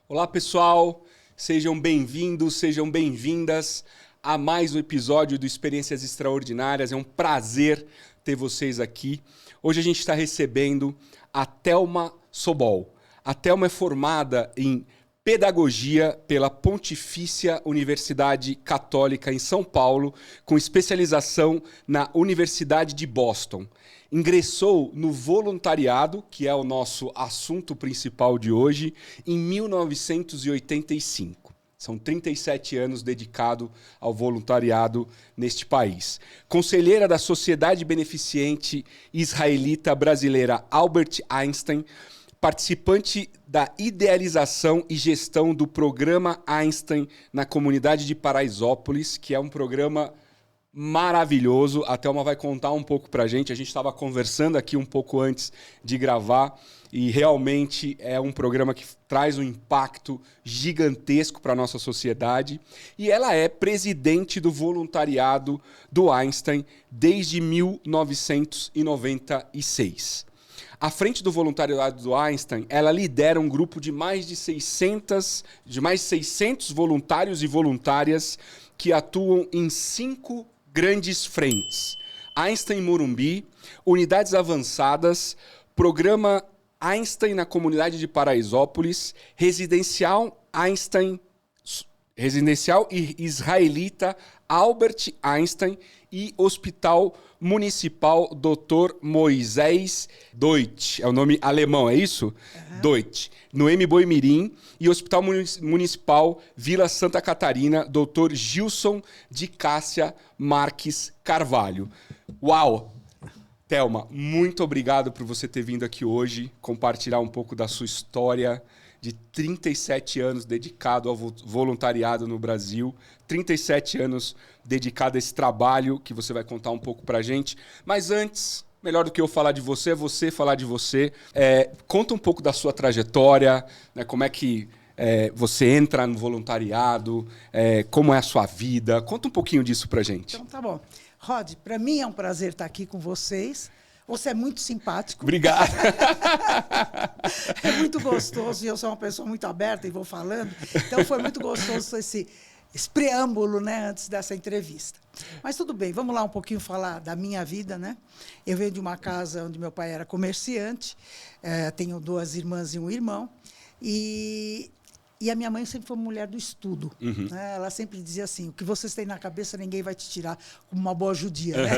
Olá, pessoal! Sejam bem-vindos, sejam bem-vindas a mais um episódio do Experiências Extraordinárias. É um prazer ter vocês aqui. Hoje a gente está recebendo a Thelma Sobol. A Thelma é formada em Pedagogia pela Pontifícia Universidade Católica em São Paulo, com especialização na Universidade de Boston. Ingressou no voluntariado, que é o nosso assunto principal de hoje, em 1985. São 37 anos dedicado ao voluntariado neste país. Conselheira da Sociedade Beneficente Israelita Brasileira Albert Einstein, participante da idealização e gestão do programa Einstein na comunidade de Paraisópolis, que é um programa maravilhoso. A Thelma vai contar um pouco pra gente. A gente estava conversando aqui um pouco antes de gravar e realmente é um programa que traz um impacto gigantesco para a nossa sociedade. E ela é presidente do voluntariado do Einstein desde 1996. À frente do voluntariado do Einstein, ela lidera um grupo de mais de 600 voluntários e voluntárias que atuam em 5 grandes frentes: Einstein Morumbi, Unidades Avançadas, Programa Einstein na Comunidade de Paraisópolis, Residencial e Israelita Albert Einstein e Hospital Municipal Dr. Moisés Deutsch. É o nome alemão, é isso? Uhum. Deutsch. No M. Boimirim. E Hospital Municipal Vila Santa Catarina, Dr. Gilson de Cássia Marques Carvalho. Uau! Thelma, muito obrigado por você ter vindo aqui hoje, compartilhar um pouco da sua história de 37 anos dedicado ao voluntariado no Brasil, 37 anos dedicado a esse trabalho que você vai contar um pouco pra gente. Mas antes, melhor do que eu falar de você, é você falar de você. Conta um pouco da sua trajetória, né, como é que você entra no voluntariado, como é a sua vida. Conta um pouquinho disso pra gente. Então tá bom. Rod, para mim é um prazer estar aqui com vocês. Você é muito simpático. Obrigado. É muito gostoso e eu sou uma pessoa muito aberta e vou falando. Então foi muito gostoso esse preâmbulo, né, antes dessa entrevista. Mas tudo bem, vamos lá um pouquinho falar da minha vida, né? Eu venho de uma casa onde meu pai era comerciante, tenho 2 irmãs e um irmão. E a minha mãe sempre foi uma mulher do estudo. Uhum. Né? Ela sempre dizia assim, o que vocês têm na cabeça ninguém vai te tirar, como uma boa judia. Né?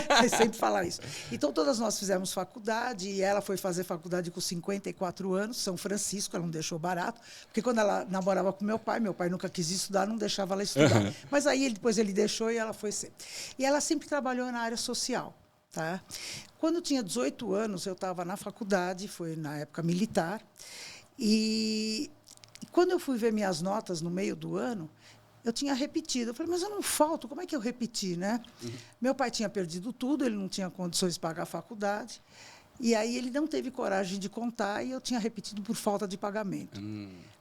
Ela sempre fala isso. Então, todas nós fizemos faculdade, e ela foi fazer faculdade com 54 anos, São Francisco, ela não deixou barato, porque quando ela namorava com meu pai nunca quis estudar, não deixava ela estudar. Uhum. Mas aí, depois ele deixou e ela foi ser. E ela sempre trabalhou na área social. Tá? Quando eu tinha 18 anos, eu estava na faculdade, foi na época militar, e quando eu fui ver minhas notas no meio do ano, eu tinha repetido. Eu falei, mas eu não falto, como é que eu repeti, né? Uhum. Meu pai tinha perdido tudo, ele não tinha condições de pagar a faculdade. E aí ele não teve coragem de contar e eu tinha repetido por falta de pagamento.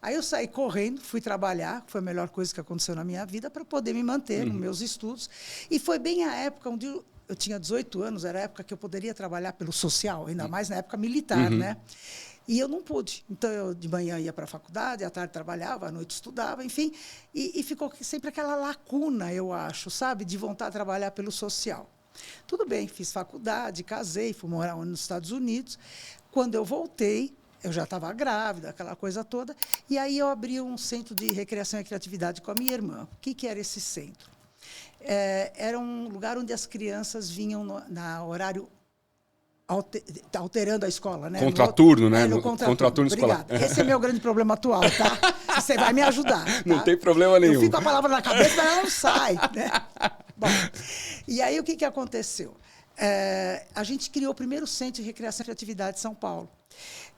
Aí eu saí correndo, fui trabalhar, foi a melhor coisa que aconteceu na minha vida, para poder me manter nos meus estudos. E foi bem a época onde eu tinha 18 anos, era a época que eu poderia trabalhar pelo social, ainda mais na época militar, né? E eu não pude. Então, eu de manhã ia para a faculdade, à tarde trabalhava, à noite estudava, enfim. E ficou sempre aquela lacuna, eu acho, sabe, de vontade de trabalhar pelo social. Tudo bem, fiz faculdade, casei, fui morar nos Estados Unidos. Quando eu voltei, eu já estava grávida, aquela coisa toda. E aí eu abri um centro de recreação e criatividade com a minha irmã. O que era esse centro? Era um lugar onde as crianças vinham na horário alterando a escola, né? Contraturno, né? No contraturno escolar. Obrigada. Esse é meu grande problema atual, tá? Você vai me ajudar. Tá? Não tem problema nenhum. Eu fico com a palavra na cabeça, mas ela não sai, né? Bom, e aí o que aconteceu? A gente criou o primeiro centro de recreação e criatividade de São Paulo,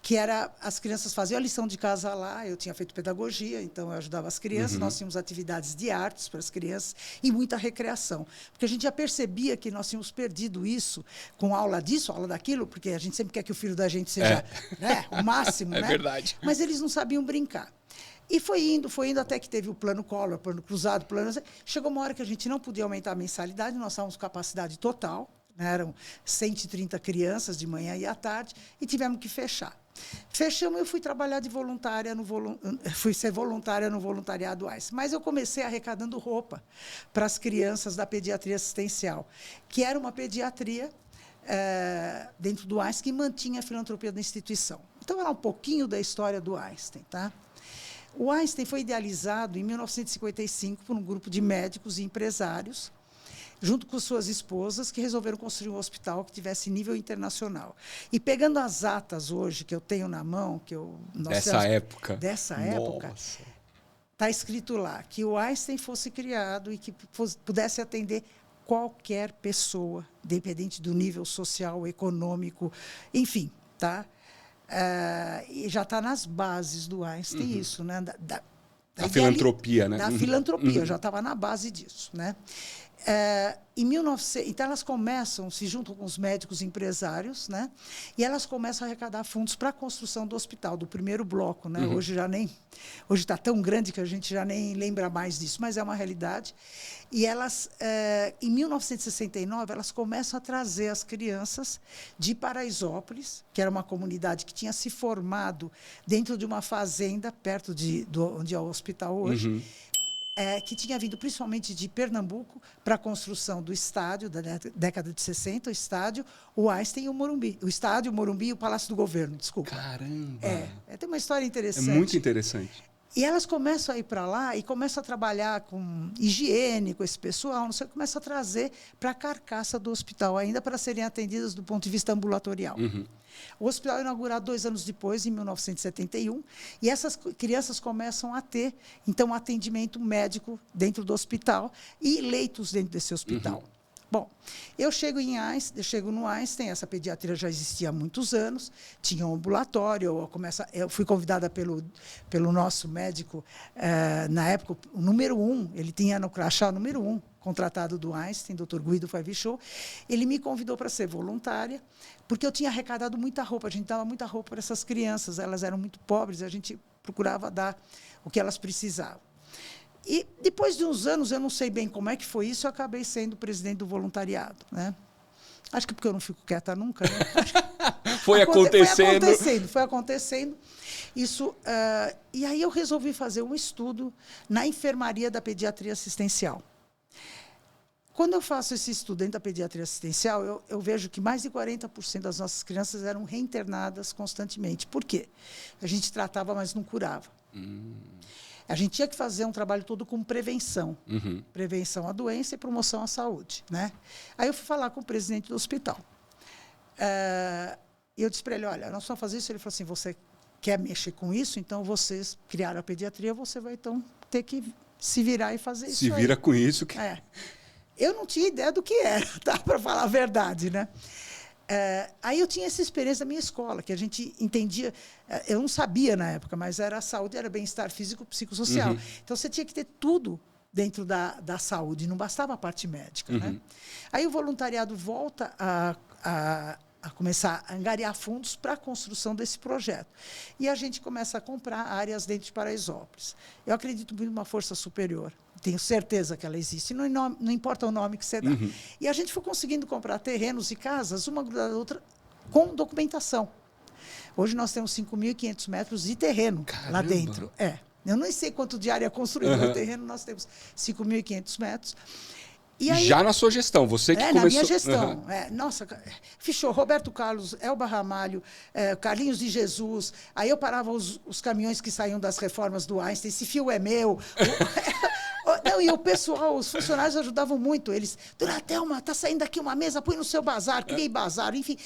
que era, as crianças faziam a lição de casa lá, eu tinha feito pedagogia, então eu ajudava as crianças, nós tínhamos atividades de artes para as crianças e muita recreação. Porque a gente já percebia que nós tínhamos perdido isso com aula disso, aula daquilo, porque a gente sempre quer que o filho da gente seja né, o máximo, né? Verdade. Mas eles não sabiam brincar. E foi indo até que teve o plano Collor, plano cruzado, plano... Chegou uma hora que a gente não podia aumentar a mensalidade, nós estávamos com capacidade total, Eram 130 crianças de manhã e à tarde, e tivemos que fechar. Fechamos, eu fui trabalhar de voluntária fui ser voluntária no voluntariado Einstein. Mas eu comecei arrecadando roupa para as crianças da pediatria assistencial, que era uma pediatria dentro do Einstein que mantinha a filantropia da instituição. Então, era um pouquinho da história do Einstein, tá? O Einstein foi idealizado em 1955 por um grupo de médicos e empresários, junto com suas esposas, que resolveram construir um hospital que tivesse nível internacional. E pegando as atas hoje, que eu tenho na mão, dessa época, está escrito lá que o Einstein fosse criado e que pudesse atender qualquer pessoa, independente do nível social, econômico, enfim, tá? E já está nas bases do Einstein isso, né? Da filantropia, né? Da filantropia, já estava na base disso, né? Então, elas começam, se juntam com os médicos empresários, né? E elas começam a arrecadar fundos para a construção do hospital, do primeiro bloco, né? Hoje está tão grande que a gente já nem lembra mais disso, mas é uma realidade. E elas, em 1969, elas começam a trazer as crianças de Paraisópolis, que era uma comunidade que tinha se formado dentro de uma fazenda perto onde é o hospital hoje. Que tinha vindo principalmente de Pernambuco para a construção do estádio da década de 60, o estádio, o Einstein e o Morumbi. O estádio, o Morumbi e o Palácio do Governo, desculpa. Caramba! Tem uma história interessante. É muito interessante. E elas começam a ir para lá e começam a trabalhar com higiene, com esse pessoal, não sei, começam a trazer para a carcaça do hospital, ainda para serem atendidas do ponto de vista ambulatorial. O hospital é inaugurado 2 anos depois, em 1971, e essas crianças começam a ter, então, um atendimento médico dentro do hospital e leitos dentro desse hospital. Bom, eu chego no Einstein, essa pediatria já existia há muitos anos, tinha um ambulatório, eu fui convidada pelo nosso médico, na época, o número 1, ele tinha no crachá o número 1, contratado do Einstein, Dr. Guido Favichot. Ele me convidou para ser voluntária, porque eu tinha arrecadado muita roupa, a gente dava muita roupa para essas crianças, elas eram muito pobres, a gente procurava dar o que elas precisavam. E, depois de uns anos, eu não sei bem como é que foi isso, eu acabei sendo presidente do voluntariado, né? Acho que porque eu não fico quieta nunca, né? Foi acontecendo. Isso, e aí eu resolvi fazer um estudo na enfermaria da pediatria assistencial. Quando eu faço esse estudo dentro da pediatria assistencial, eu vejo que mais de 40% das nossas crianças eram reinternadas constantemente. Por quê? A gente tratava, mas não curava. A gente tinha que fazer um trabalho todo com prevenção. Prevenção à doença e promoção à saúde, né? Aí eu fui falar com o presidente do hospital. E eu disse para ele, olha, nós vamos fazer isso. Ele falou assim, você quer mexer com isso? Então, vocês criaram a pediatria, você vai, então, ter que se virar e fazer isso. Se vira com isso. Eu não tinha ideia do que era, tá? Para falar a verdade, né? Aí eu tinha essa experiência da minha escola, que a gente entendia, eu não sabia na época, mas era a saúde, era bem-estar físico, psicossocial. Então, você tinha que ter tudo dentro da saúde, não bastava a parte médica. Né? Aí o voluntariado volta a começar a angariar fundos para a construção desse projeto. E a gente começa a comprar áreas dentro de Paraisópolis. Eu acredito muito numa força superior. Tenho certeza que ela existe, não importa o nome que você dá. E a gente foi conseguindo comprar terrenos e casas, uma grudada da outra, com documentação. Hoje nós temos 5.500 metros de terreno. Caramba. Lá dentro. Eu não sei quanto de área construída no terreno, nós temos 5.500 metros. E aí, já na sua gestão, você que começou... Na minha gestão. Nossa, Fichou, Roberto Carlos, Elba Ramalho, Carlinhos de Jesus. Aí eu parava os caminhões que saíam das reformas do Einstein. Esse fio é meu. Não, e o pessoal, os funcionários ajudavam muito. Eles, Dona Thelma, está saindo daqui uma mesa, põe no seu bazar, criei bazar, enfim.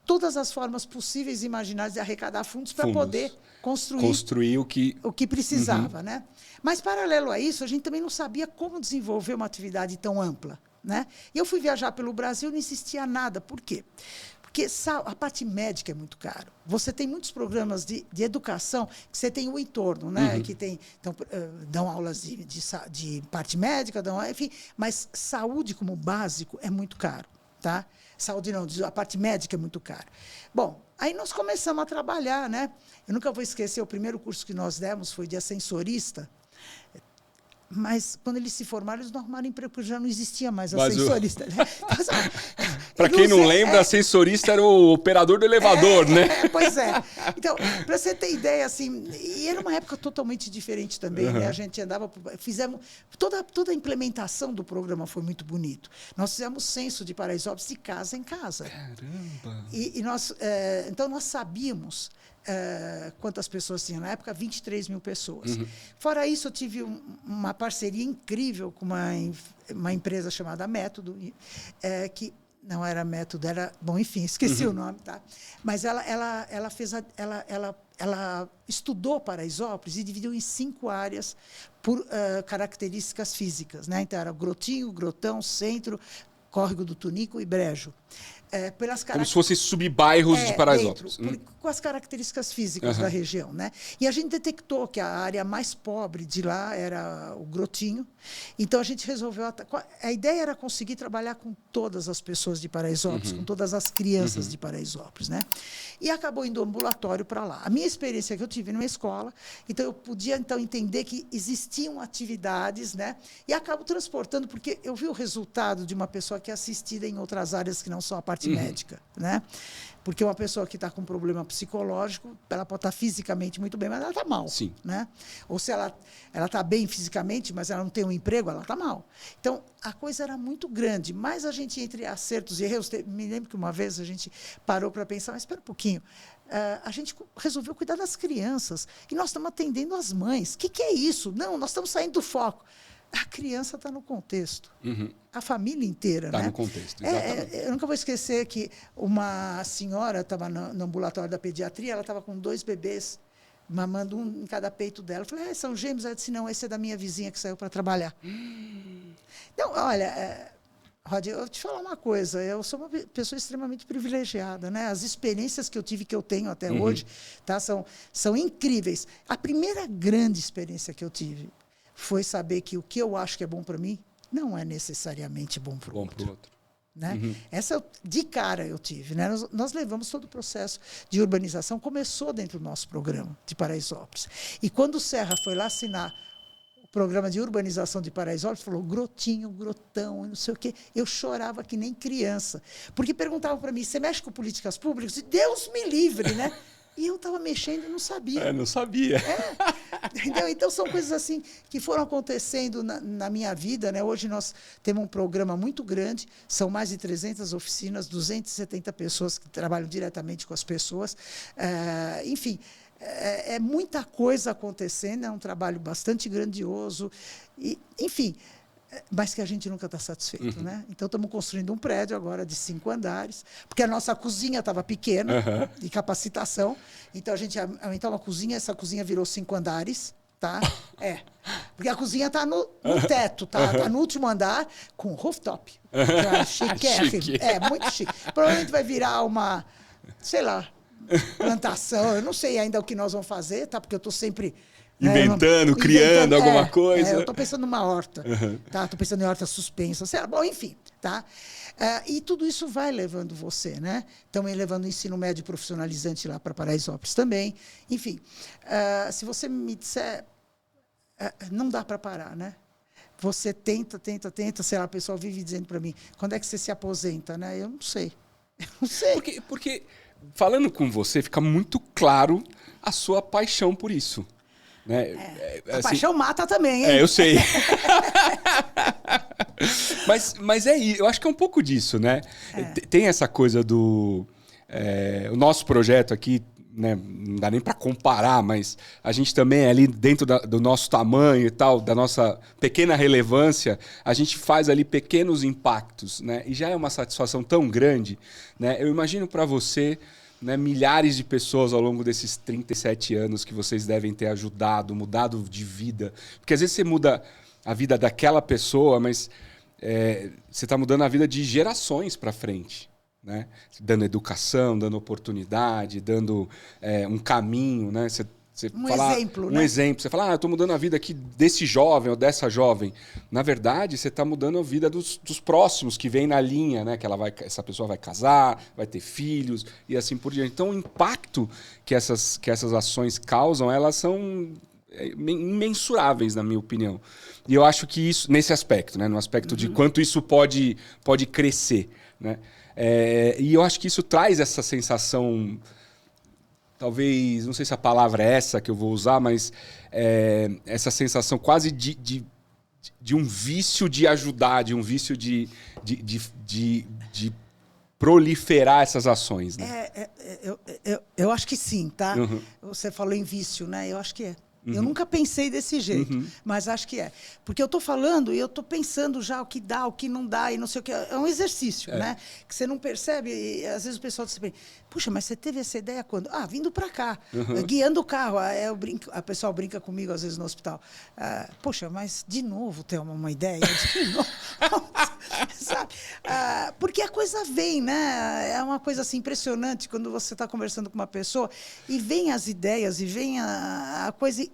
Todas as formas possíveis e imaginárias de arrecadar fundos para poder construir o que precisava. Né? Mas, paralelo a isso, a gente também não sabia como desenvolver uma atividade tão ampla. Né? E eu fui viajar pelo Brasil e não existia nada. Por quê? Porque a parte médica é muito cara. Você tem muitos programas de educação que você tem o entorno, né? Que então, dão aulas de parte médica, enfim, mas saúde como básico é muito caro. Tá? Saúde não, a parte médica é muito cara. Bom, aí nós começamos a trabalhar, né? Eu nunca vou esquecer, o primeiro curso que nós demos foi de ascensorista. Mas, quando eles se formaram, eles não arrumaram emprego, porque já não existia mais ascensorista. Né? Para quem não lembra, ascensorista era o operador do elevador, né? Pois é. Então, para você ter ideia, assim, e era uma época totalmente diferente também, né? A gente andava, fizemos, toda a implementação do programa foi muito bonito. Nós fizemos censo de Paraisópolis de casa em casa. Caramba! Então, nós sabíamos quantas pessoas tinham. Na época, 23 mil pessoas. Fora isso, eu tive uma parceria incrível com uma empresa chamada Método, que não era Método, era... Bom, enfim, esqueci o nome, tá? Mas ela estudou Paraisópolis e dividiu em 5 áreas por características físicas, né? Então, era Grotinho, Grotão, Centro, Córrego do Tunico e Brejo. Como se fossem subbairros de Paraisópolis. Com as características físicas da região, né? E a gente detectou que a área mais pobre de lá era o Grotinho. Então, a gente resolveu... A ideia era conseguir trabalhar com todas as pessoas de Paraisópolis, com todas as crianças de Paraisópolis, né? E acabou indo ambulatório para lá. A minha experiência que eu tive numa escola, então eu podia entender que existiam atividades, né? E acabo transportando, porque eu vi o resultado de uma pessoa que é assistida em outras áreas que não são a parte médica, né? Porque uma pessoa que está com um problema psicológico, ela pode estar fisicamente muito bem, mas ela está mal. Sim. Né? Ou se ela está bem fisicamente, mas ela não tem um emprego, ela está mal. Então, a coisa era muito grande, mas a gente, entre acertos e erros, me lembro que uma vez a gente parou para pensar, mas espera um pouquinho, a gente resolveu cuidar das crianças e nós estamos atendendo as mães. O que é isso? Não, nós estamos saindo do foco. A criança está no contexto. A família inteira. Está né? no contexto, exatamente. Eu nunca vou esquecer que uma senhora estava no ambulatório da pediatria, ela estava com 2 bebês, mamando um em cada peito dela. Eu falei, são gêmeos? Ela disse, não, esse é da minha vizinha que saiu para trabalhar. Então, olha, Rod, eu vou te falar uma coisa, eu sou uma pessoa extremamente privilegiada, né? As experiências que eu tive, que eu tenho até hoje, tá, são incríveis. A primeira grande experiência que eu tive foi saber que o que eu acho que é bom para mim não é necessariamente bom para o outro. Né? Essa, de cara, eu tive. Né? Nós levamos todo o processo de urbanização, começou dentro do nosso programa de Paraisópolis. E quando o Serra foi lá assinar o programa de urbanização de Paraisópolis, falou Grotinho, Grotão, não sei o quê. Eu chorava que nem criança. Porque perguntavam para mim, você mexe com políticas públicas? E Deus me livre, né? E eu estava mexendo e não sabia. Não sabia. Entendeu? Então, são coisas assim que foram acontecendo na minha vida. Né? Hoje nós temos um programa muito grande, são mais de 300 oficinas, 270 pessoas que trabalham diretamente com as pessoas. Enfim, é muita coisa acontecendo, é um trabalho bastante grandioso. Enfim, mas que a gente nunca está satisfeito. Né? Então, estamos construindo um prédio agora de 5 andares, porque a nossa cozinha estava pequena, de capacitação. Então, a gente aumentou uma cozinha, essa cozinha virou 5 andares. Tá? Porque a cozinha está no teto, tá no último andar, com rooftop. Chique. Muito chique. Provavelmente vai virar uma, sei lá, plantação. Eu não sei ainda o que nós vamos fazer, tá? Porque eu estou sempre... criando alguma coisa. Eu estou pensando numa horta. Tá? Estou pensando em horta suspensa. Bom, enfim. Tá? E tudo isso vai levando você. Né? Também levando o ensino médio profissionalizante lá para Paraisópolis também. Enfim, se você me disser... não dá para parar, né? Você tenta, sei lá, o pessoal vive dizendo para mim, quando é que você se aposenta? Né? Eu não sei. Porque falando com você, fica muito claro a sua paixão por isso. Né? A paixão mata também, hein? Eu sei. mas eu acho que é um pouco disso, né? Tem essa coisa do... o nosso projeto aqui, né, não dá nem para comparar, mas a gente também ali dentro do nosso tamanho e tal, da nossa pequena relevância, a gente faz ali pequenos impactos, né? E já é uma satisfação tão grande, né? Eu imagino para você... Né, milhares de pessoas ao longo desses 37 anos que vocês devem ter ajudado, mudado de vida. Porque às vezes você muda a vida daquela pessoa, mas você está mudando a vida de gerações para frente. Né? Dando educação, dando oportunidade, dando um caminho. Né? Exemplo, né? Um exemplo. Você fala, eu estou mudando a vida aqui desse jovem ou dessa jovem. Na verdade, você está mudando a vida dos próximos que vêm na linha, né? Que essa pessoa vai casar, vai ter filhos e assim por diante. Então, o impacto que essas ações causam, elas são imensuráveis, na minha opinião. E eu acho que isso, nesse aspecto, né? No aspecto de quanto isso pode crescer, né? E eu acho que isso traz essa sensação, talvez, não sei se a palavra é essa que eu vou usar, mas essa sensação quase de um vício de ajudar, de um vício de proliferar essas ações, né? Eu acho que sim, tá? Uhum. Você falou em vício, né? Eu acho que é. Eu nunca pensei desse jeito, mas acho que é. Porque eu estou falando e eu estou pensando já o que dá, o que não dá e não sei o que. É um exercício, né? Que você não percebe. E às vezes o pessoal diz assim, puxa, mas você teve essa ideia quando? Ah, vindo para cá, guiando o carro. A pessoa brinca comigo às vezes no hospital. Poxa, mas de novo tem uma ideia? De novo? Sabe? Porque a coisa vem, né? É uma coisa assim impressionante quando você está conversando com uma pessoa e vem as ideias e vem a coisa.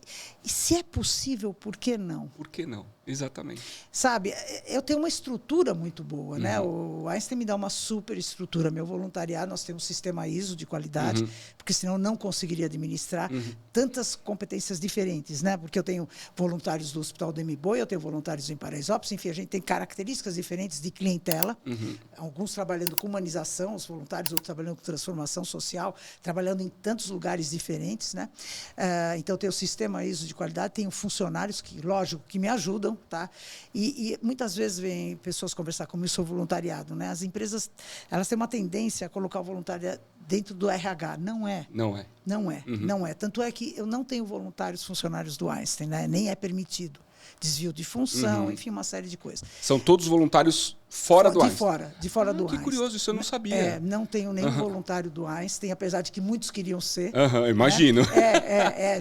E se é possível, por que não? Por que não? Exatamente. Sabe, eu tenho uma estrutura muito boa, né? O Einstein me dá uma super estrutura. Meu voluntariado, nós temos um sistema ISO de qualidade, porque senão eu não conseguiria administrar tantas competências diferentes, né? Porque eu tenho voluntários do Hospital do Mboi, eu tenho voluntários em Paraisópolis, enfim, a gente tem características diferentes de clientela, alguns trabalhando com humanização, os voluntários, outros trabalhando com transformação social, trabalhando em tantos lugares diferentes, né? Então, eu tenho o sistema ISO de qualidade, tenho funcionários que, lógico, que me ajudam, tá? E muitas vezes vêm pessoas conversar comigo sobre voluntariado, né? As empresas, elas têm uma tendência a colocar o voluntariado dentro do RH. Não é. Não é. Não é. Não é. Tanto é que eu não tenho voluntários funcionários do Einstein, né? Nem é permitido. Desvio de função, enfim, uma série de coisas. São todos voluntários fora do Einstein? De fora do Que Einstein. curioso, isso eu não sabia. Não tenho nenhum voluntário do Einstein, apesar de que muitos queriam ser. Imagino. Né?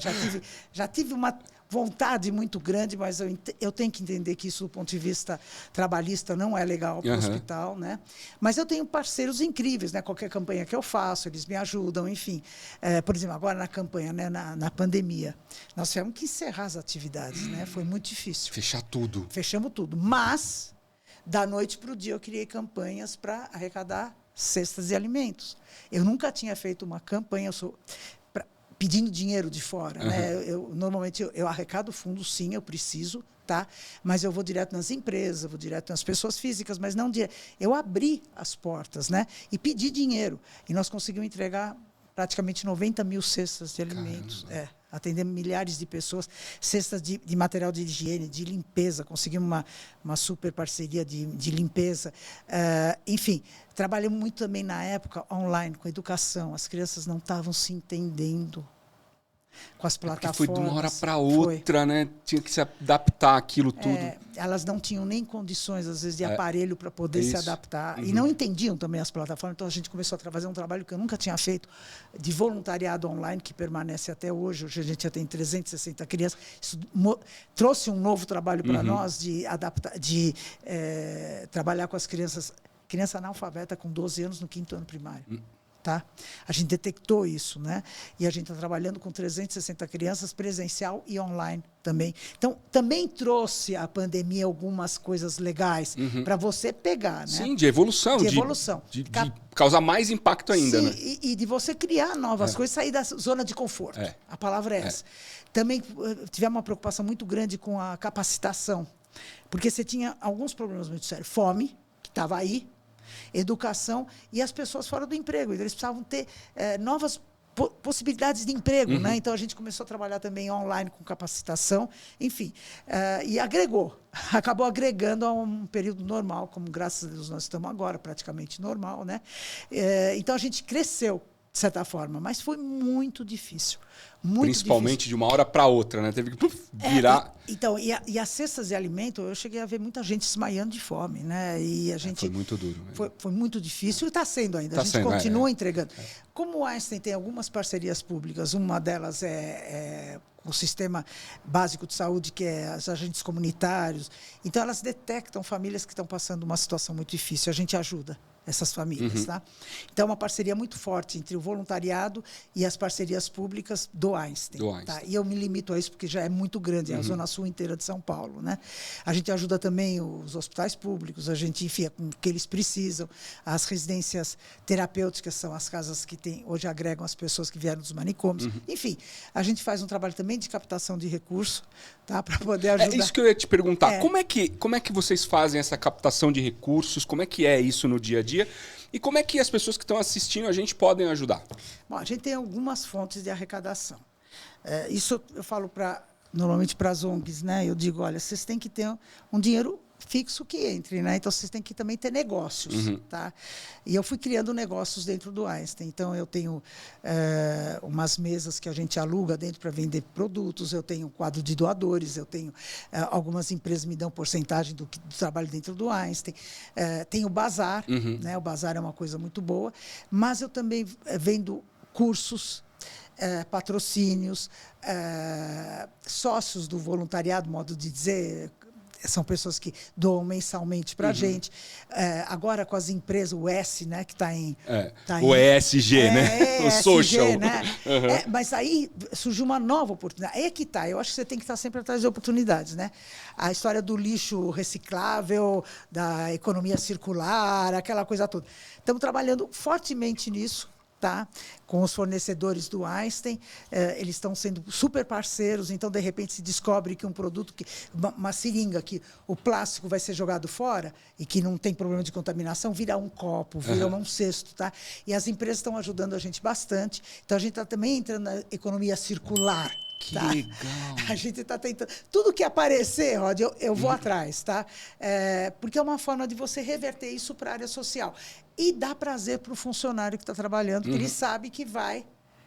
Já tive uma vontade muito grande, mas eu tenho que entender que isso, do ponto de vista trabalhista, não é legal para o hospital, né? Mas eu tenho parceiros incríveis, né? Qualquer campanha que eu faço, eles me ajudam, enfim. Por exemplo, agora na campanha, né? na pandemia, nós tivemos que encerrar as atividades, né? Foi muito difícil. Fechar tudo. Fechamos tudo. Mas, da noite para o dia, eu criei campanhas para arrecadar cestas de alimentos. Eu nunca tinha feito uma campanha, pedindo dinheiro de fora, né? Normalmente eu arrecado fundo, sim, eu preciso, tá? Mas eu vou direto nas empresas, vou direto nas pessoas físicas, mas não direto. Eu abri as portas, né? E pedi dinheiro. E nós conseguimos entregar praticamente 90 mil cestas de alimentos. Atendemos milhares de pessoas, cestas de material de higiene, de limpeza, conseguimos uma super parceria de limpeza. Enfim, trabalhamos muito também na época online, com educação. As crianças não estavam se entendendo com as plataformas. Foi de uma hora para outra, né? Tinha que se adaptar àquilo tudo. Elas não tinham nem condições, às vezes, de aparelho para poder se adaptar. E não entendiam também as plataformas. Então, a gente começou a fazer um trabalho que eu nunca tinha feito, de voluntariado online, que permanece até hoje. Hoje a gente já tem 360 crianças. Isso trouxe um novo trabalho para nós de adaptar, de trabalhar com as criança analfabeta com 12 anos no 5º ano primário. Tá? A gente detectou isso, né? E a gente está trabalhando com 360 crianças, presencial e online também. Então, também trouxe a pandemia algumas coisas legais para você pegar, né? Sim, de evolução. De evolução. De causar mais impacto ainda, sim, né? E de você criar novas coisas, sair da zona de conforto. A palavra é essa. Também tivemos uma preocupação muito grande com a capacitação, porque você tinha alguns problemas muito sérios. Fome, que estava aí, educação e as pessoas fora do emprego. Eles precisavam ter novas possibilidades de emprego, né? Então a gente começou a trabalhar também online com capacitação, enfim, e acabou agregando a um período normal, como graças a Deus nós estamos agora, praticamente normal, né? Então a gente cresceu de certa forma, mas foi muito difícil. Principalmente difícil. De uma hora para outra, né? Teve que virar. Então, e as cestas de alimento, eu cheguei a ver muita gente desmaiando de fome, né? E a gente foi muito duro. Foi muito difícil e está sendo ainda. A gente continua entregando. Como o Einstein tem algumas parcerias públicas, uma delas é o sistema básico de saúde, que é os agentes comunitários. Então, elas detectam famílias que estão passando uma situação muito difícil. A gente ajuda essas famílias, tá? Então, é uma parceria muito forte entre o voluntariado e as parcerias públicas do Einstein. Tá? E eu me limito a isso porque já é muito grande, é a zona sul inteira de São Paulo, né? A gente ajuda também os hospitais públicos, a gente enfia com o que eles precisam, as residências terapêuticas são as casas que hoje agregam as pessoas que vieram dos manicômios. Enfim, a gente faz um trabalho também de captação de recursos, tá? Para poder ajudar. É isso que eu ia te perguntar. Como é que vocês fazem essa captação de recursos? Como é que é isso no dia a dia? E como é que as pessoas que estão assistindo a gente podem ajudar? Bom, a gente tem algumas fontes de arrecadação. Isso eu falo normalmente para as ONGs, né? Eu digo, olha, vocês têm que ter um dinheiro fixo que entre, né? Então vocês têm que também ter negócios, tá? E eu fui criando negócios dentro do Einstein. Então eu tenho umas mesas que a gente aluga dentro para vender produtos, eu tenho um quadro de doadores, eu tenho algumas empresas me dão porcentagem do trabalho dentro do Einstein. Tenho o bazar, né? O bazar é uma coisa muito boa, mas eu também vendo cursos, patrocínios, sócios do voluntariado, modo de dizer. São pessoas que doam mensalmente para a gente. Agora, com as empresas, o S, né, que está em... o ESG, né? O ESG, social. Né? Mas aí surgiu uma nova oportunidade. Aí é que está. Eu acho que você tem que estar sempre atrás de oportunidades. Né? A história do lixo reciclável, da economia circular, aquela coisa toda. Estamos trabalhando fortemente nisso. Tá? Com os fornecedores do Einstein, eles estão sendo super parceiros, então, de repente, se descobre que um produto, uma seringa, que o plástico vai ser jogado fora e que não tem problema de contaminação, vira um copo, vira um cesto. Tá? E as empresas estão ajudando a gente bastante. Então, a gente está também entrando na economia circular. Que tá? legal. A gente está tentando... Tudo que aparecer, Rod, eu vou atrás. Tá? Porque é uma forma de você reverter isso para a área social. E dá prazer para o funcionário que está trabalhando, porque ele sabe que vai.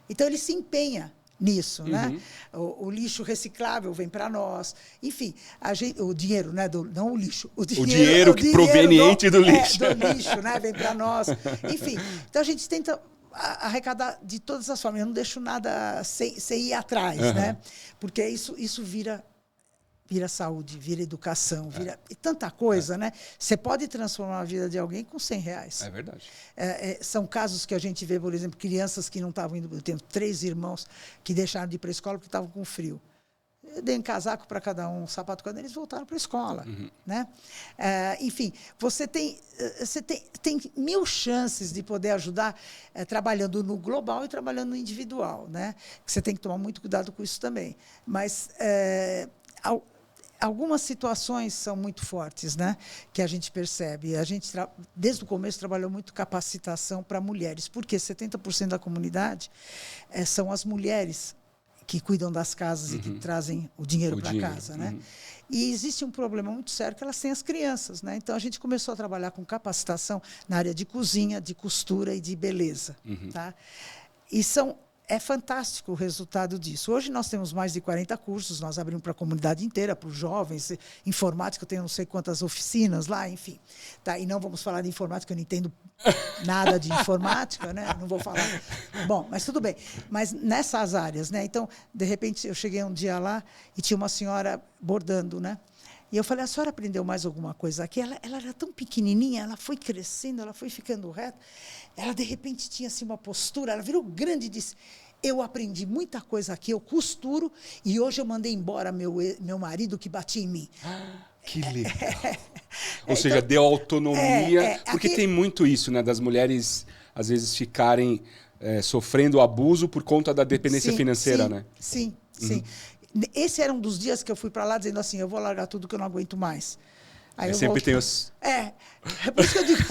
Então, ele se empenha nisso. Né? O lixo reciclável vem para nós. Enfim, o dinheiro, né? Não o lixo. O dinheiro proveniente do lixo. Do lixo, né? Vem para nós. Enfim, então a gente tenta arrecadar de todas as formas. Eu não deixo nada sem ir atrás, né? Porque isso vira saúde, vira educação, vira tanta coisa, né? Você pode transformar a vida de alguém com R$100. É verdade. São casos que a gente vê, por exemplo, crianças que não estavam indo... Eu tenho 3 irmãos que deixaram de ir para a escola porque estavam com frio. Eu dei um casaco para cada um sapato quando eles voltaram para a escola. Né? Enfim, você tem 1000 chances de poder ajudar trabalhando no global e trabalhando no individual. Né? Você tem que tomar muito cuidado com isso também. Mas... algumas situações são muito fortes, né, que a gente percebe. A gente, desde o começo, trabalhou muito capacitação para mulheres, porque 70% da comunidade são as mulheres que cuidam das casas e que trazem o dinheiro para casa. Né? E existe um problema muito sério que elas têm as crianças. Né? Então, a gente começou a trabalhar com capacitação na área de cozinha, de costura e de beleza. Tá? E é fantástico o resultado disso. Hoje nós temos mais de 40 cursos, nós abrimos para a comunidade inteira, para os jovens, informática, eu tenho não sei quantas oficinas lá, enfim. Tá? E não vamos falar de informática, eu não entendo nada de informática, né? Não vou falar. Bom, mas tudo bem. Mas nessas áreas, né? Então, de repente, eu cheguei um dia lá e tinha uma senhora bordando, né? E eu falei, a senhora aprendeu mais alguma coisa aqui? Ela era tão pequenininha, ela foi crescendo, ela foi ficando reta. Ela, de repente, tinha assim, uma postura, ela virou grande e disse, eu aprendi muita coisa aqui, eu costuro, e hoje eu mandei embora meu marido que batia em mim. Que legal. Ou seja, deu autonomia, porque tem muito isso, né, das mulheres, às vezes, ficarem sofrendo abuso por conta da dependência financeira, né? Sim. Esse era um dos dias que eu fui para lá dizendo assim, eu vou largar tudo que eu não aguento mais. Aí eu sempre tem os... É por isso que eu digo...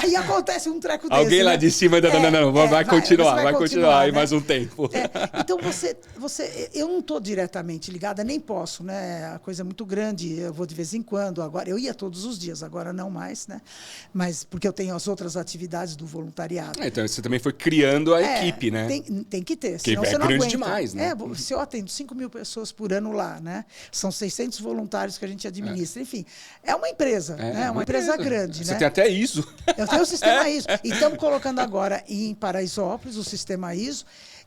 Aí acontece um treco desse. Alguém lá de cima ainda... Não, vai continuar aí né? mais um tempo. Então, eu não estou diretamente ligada, nem posso, né? A coisa é muito grande, eu vou de vez em quando. Agora, eu ia todos os dias, agora não mais, né? Mas porque eu tenho as outras atividades do voluntariado. Então, você também foi criando a equipe, né? Tem que ter, porque senão você não grande aguenta. demais, né? Se eu atendo 5.000 pessoas por ano lá, né? São 600 voluntários que a gente administra. Enfim, é uma empresa, né? Uma empresa grande, você né? tem até ISO. Eu tenho o sistema ISO. E estamos colocando agora em Paraisópolis o sistema ISO.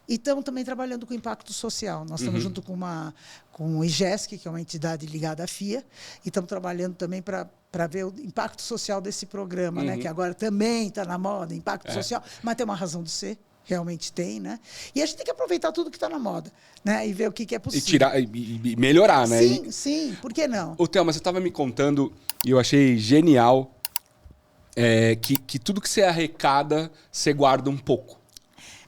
E estamos também trabalhando com impacto social. Nós estamos junto com o IGESC, que é uma entidade ligada à FIA, e estamos trabalhando também para ver o impacto social desse programa, né? Que agora também está na moda, impacto social, mas tem uma razão de ser. Realmente tem, né? E a gente tem que aproveitar tudo que está na moda, né? E ver o que é possível. E tirar e melhorar, né? Sim, por que não? Ô, Thelma, você estava me contando, e eu achei genial, que tudo que você arrecada, você guarda um pouco.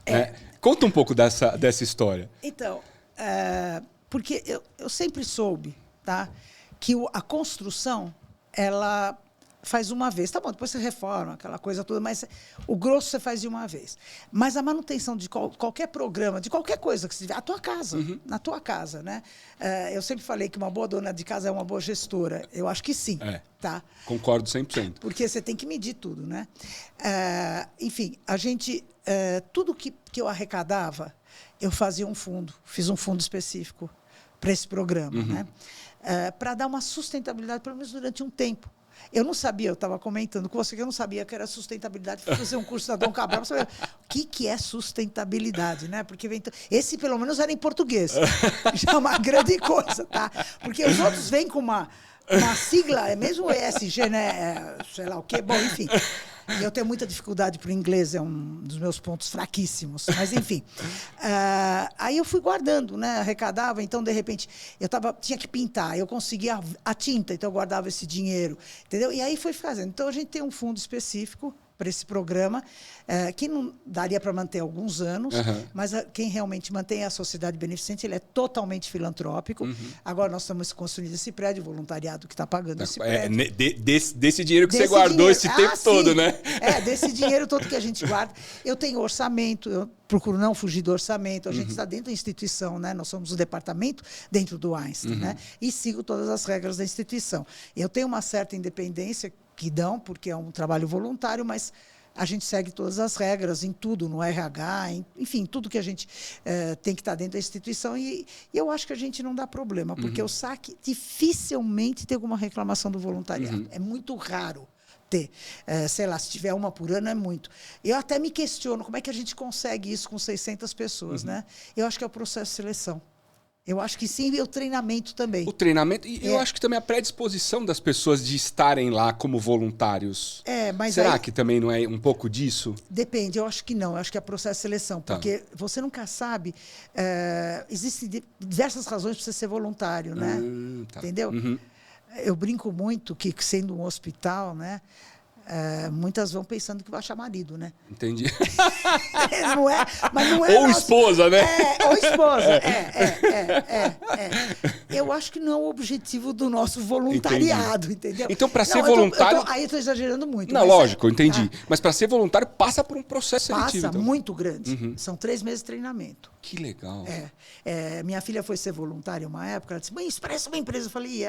Né? Conta um pouco dessa história. Então, porque eu sempre soube, tá, que a construção, ela faz uma vez. Tá bom, depois você reforma, aquela coisa toda, mas o grosso você faz de uma vez. Mas a manutenção de qualquer programa, de qualquer coisa que você tiver, a tua casa, na tua casa, né? Eu sempre falei que uma boa dona de casa é uma boa gestora. Eu acho que sim. Tá? Concordo 100%. Porque você tem que medir tudo, né? Enfim, a gente... tudo que eu arrecadava, eu fazia um fundo. Fiz um fundo específico para esse programa, né? Para dar uma sustentabilidade, pelo menos durante um tempo. Eu não sabia, eu estava comentando com você que eu não sabia que era sustentabilidade. Fui fazer um curso da Dom Cabral para saber o que é sustentabilidade, né? Porque esse, pelo menos, era em português. Já é uma grande coisa, tá? Porque os outros vêm com uma sigla, é mesmo o ESG, né? Sei lá o quê. Bom, enfim. Eu tenho muita dificuldade para o inglês, é um dos meus pontos fraquíssimos. Mas, enfim. Aí eu fui guardando, né? Arrecadava, então, de repente, tinha que pintar. Eu conseguia a tinta, então eu guardava esse dinheiro. Entendeu? E aí foi fazendo. Então, a gente tem um fundo específico para esse programa, que não daria para manter alguns anos, mas quem realmente mantém é a Sociedade Beneficente, ele é totalmente filantrópico. Agora nós estamos construindo esse prédio, o voluntariado que está pagando esse prédio. Desse dinheiro que você guardou esse tempo todo, né? Desse dinheiro todo que a gente guarda. Eu tenho orçamento, eu procuro não fugir do orçamento, a gente está dentro da instituição, né? Nós somos o departamento dentro do Einstein, né? E sigo todas as regras da instituição. Eu tenho uma certa independência que dão, porque é um trabalho voluntário, mas a gente segue todas as regras em tudo, no RH, enfim, tudo que a gente tem que estar dentro da instituição. E eu acho que a gente não dá problema, porque o SAC dificilmente tem alguma reclamação do voluntariado. É muito raro ter. Sei lá, se tiver uma por ano, é muito. Eu até me questiono como é que a gente consegue isso com 600 pessoas, né? Eu acho que é o processo de seleção. Eu acho que sim, e o treinamento também. O treinamento, e eu acho que também a predisposição das pessoas de estarem lá como voluntários. Mas será que também não é um pouco disso? Depende, eu acho que não. Eu acho que é processo de seleção. Porque você nunca sabe... existem diversas razões para você ser voluntário, né? Entendeu? Eu brinco muito que, sendo um hospital, né? Muitas vão pensando que vai achar marido, né? Entendi. Não é, mas não é ou nosso... esposa, né? Ou esposa. Eu acho que não é o objetivo do nosso voluntariado, entendeu? Então, para ser voluntário... Aí eu estou exagerando muito. Não, lógico, eu entendi. Mas para ser voluntário, passa por um processo seletivo. Passa, então. Muito grande. São 3 meses de treinamento. Que legal. Minha filha foi ser voluntária uma época, ela disse, mãe, isso parece uma empresa. Eu falei,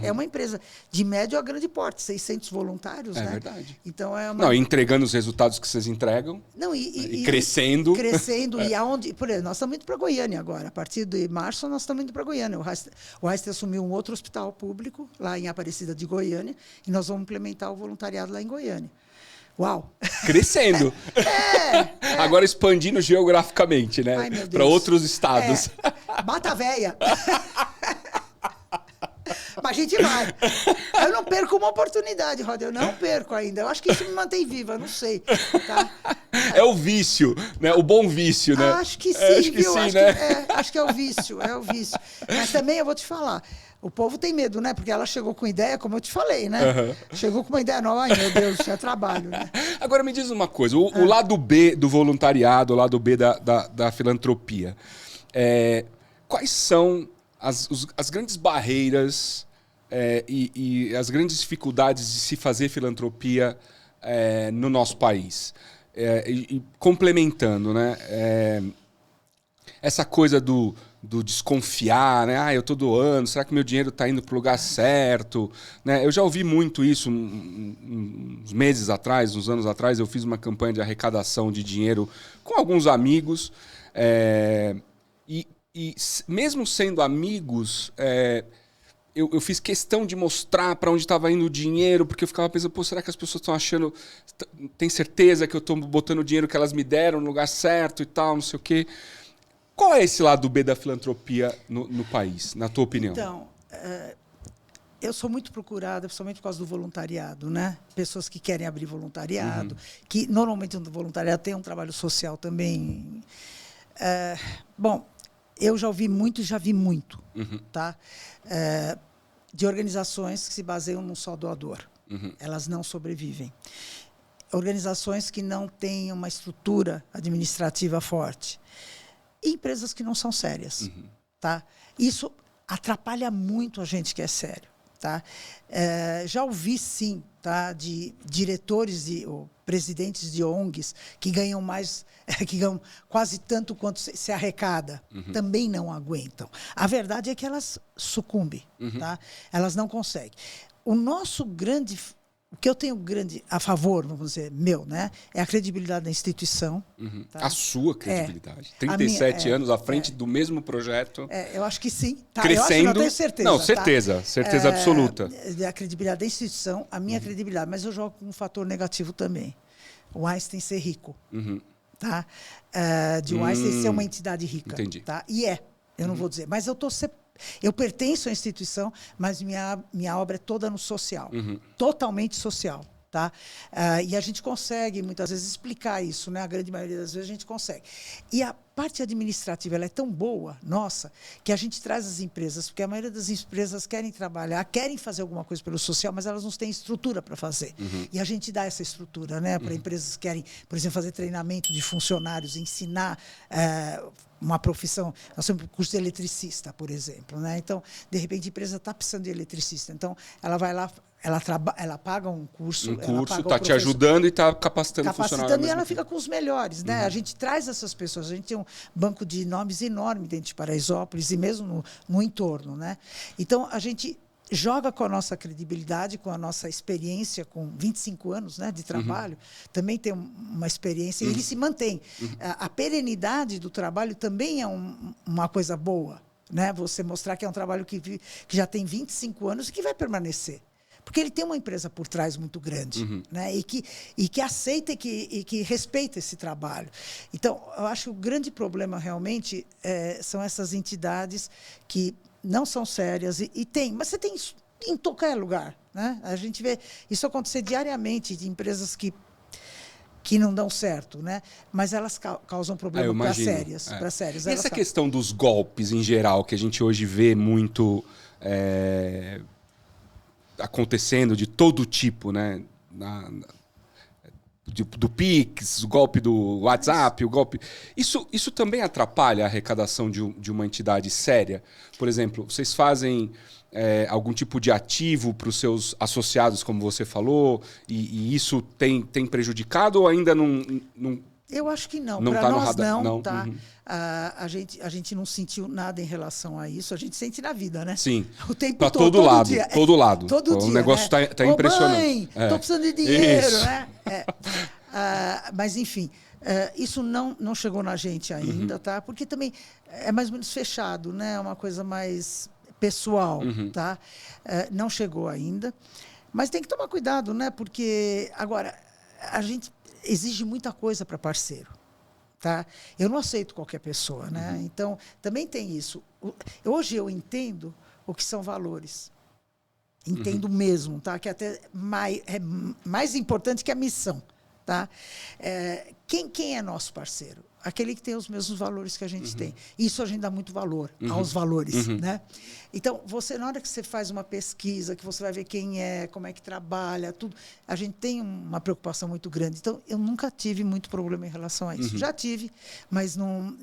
é uma empresa de médio a grande porte, 600 voluntários, né? É verdade. Então Não, entregando os resultados que vocês entregam. Não, e crescendo. Crescendo. E aonde... Por exemplo, nós estamos indo para Goiânia agora. A partir de março, nós estamos indo para Goiânia. O Einstein assumiu um outro hospital público, lá em Aparecida de Goiânia, e nós vamos implementar o voluntariado lá em Goiânia. Uau! Crescendo. Agora expandindo geograficamente, né? Para outros estados. Mata Véia. Mas a gente vai. Eu não perco uma oportunidade, Rod. Eu não perco ainda. Eu acho que isso me mantém viva, eu não sei. Tá? É o vício, né? O bom vício, né? Acho que sim, acho que viu? Sim, né? Acho que é o vício, Mas também eu vou te falar. O povo tem medo, né? Porque ela chegou com ideia, como eu te falei, né? Chegou com uma ideia nova. Ai, meu Deus, isso é trabalho, né? Agora me diz uma coisa. O lado B do voluntariado, o lado B da filantropia. Quais são as grandes barreiras e as grandes dificuldades de se fazer filantropia no nosso país? E complementando, né? Essa coisa do desconfiar, né? Eu estou doando, será que meu dinheiro está indo para o lugar certo? Né? Eu já ouvi muito isso uns meses atrás, uns anos atrás. Eu fiz uma campanha de arrecadação de dinheiro com alguns amigos. E mesmo sendo amigos, eu fiz questão de mostrar para onde estava indo o dinheiro, porque eu ficava pensando, pô, será que as pessoas estão achando... Tem certeza que eu estou botando o dinheiro que elas me deram no lugar certo e tal, não sei o quê. Qual é esse lado B da filantropia no país, na tua opinião? Então, eu sou muito procurada, principalmente por causa do voluntariado, né? Pessoas que querem abrir voluntariado, que normalmente no voluntariado tem um trabalho social também. Bom, eu já ouvi muito e já vi muito, tá? De organizações que se baseiam num só doador. Elas não sobrevivem. Organizações que não têm uma estrutura administrativa forte. E empresas que não são sérias. Tá? Isso atrapalha muito a gente que é sério. Tá? Já ouvi, sim, tá, de diretores ou presidentes de ONGs que ganham mais, que ganham quase tanto quanto se arrecada. Também não aguentam. A verdade é que elas sucumbem. Tá? Elas não conseguem. O que eu tenho grande a favor, vamos dizer, né, é a credibilidade da instituição. Tá? A sua credibilidade. 37 anos à frente do mesmo projeto. Eu acho que sim. Tá? Crescendo. Eu acho que não tenho certeza. Não, certeza. Tá? Certeza absoluta. A credibilidade da instituição, a minha credibilidade. Mas eu jogo com um fator negativo também. O Einstein ser rico. Tá? De o Einstein ser uma entidade rica. Entendi. Tá? E eu não vou dizer. Mas eu pertenço à instituição, mas minha obra é toda no social. Totalmente social. Tá? E a gente consegue, muitas vezes, explicar isso. Né? A grande maioria das vezes a gente consegue. E a parte administrativa ela é tão boa, nossa, que a gente traz as empresas, porque a maioria das empresas querem trabalhar, querem fazer alguma coisa pelo social, mas elas não têm estrutura para fazer. E a gente dá essa estrutura, né, para empresas que querem, por exemplo, fazer treinamento de funcionários, ensinar uma profissão. Nós temos curso de eletricista, por exemplo. Né? Então, de repente, a empresa está precisando de eletricista. Então, ela vai lá, ela paga um curso. Está te ajudando e está capacitando o funcionário. E ela fica com os melhores. Né? A gente traz essas pessoas. A gente tem um banco de nomes enorme dentro de Paraisópolis e mesmo no entorno. Né? Então, a gente joga com a nossa credibilidade, com a nossa experiência, com 25 anos, né, de trabalho, também tem uma experiência, e ele se mantém. A perenidade do trabalho também é uma coisa boa. Né? Você mostrar que é um trabalho que já tem 25 anos e que vai permanecer. Porque ele tem uma empresa por trás muito grande, né? e que aceita e que respeita esse trabalho. Então, eu acho que o grande problema realmente são essas entidades que não são sérias e tem, mas você tem isso em qualquer lugar. Né? A gente vê isso acontecer diariamente de empresas que não dão certo, né? Mas elas causam problema para sérias. E essa questão dos golpes em geral, que a gente hoje vê muito acontecendo de todo tipo, né? Do Pix, o golpe do WhatsApp, o golpe... Isso também atrapalha a arrecadação de uma entidade séria? Por exemplo, vocês fazem algum tipo de ativo para os seus associados, como você falou, e isso tem prejudicado ou ainda não... Eu acho que não. Para nós não, tá? A gente não sentiu nada em relação a isso. A gente sente na vida, né? Sim. O tempo pra todo, todo lado, dia. todo lado. Todo dia, o negócio está impressionante. Mãe, estou precisando de dinheiro, Isso. né? Mas, enfim, isso não chegou na gente ainda, tá? Porque também é mais ou menos fechado, né? É uma coisa mais pessoal, tá? Não chegou ainda. Mas tem que tomar cuidado, né? Porque, agora, a gente exige muita coisa para parceiro. Tá? Eu não aceito qualquer pessoa. Né? Então, também tem isso. Hoje eu entendo o que são valores. Entendo mesmo, tá? Que até é mais importante que a missão. Tá? Quem é nosso parceiro? Aquele que tem os mesmos valores que a gente tem. Isso a gente dá muito valor aos valores. Né? Então, na hora que você faz uma pesquisa, que você vai ver quem é, como é que trabalha, tudo, a gente tem uma preocupação muito grande. Então, eu nunca tive muito problema em relação a isso. Já tive, mas não...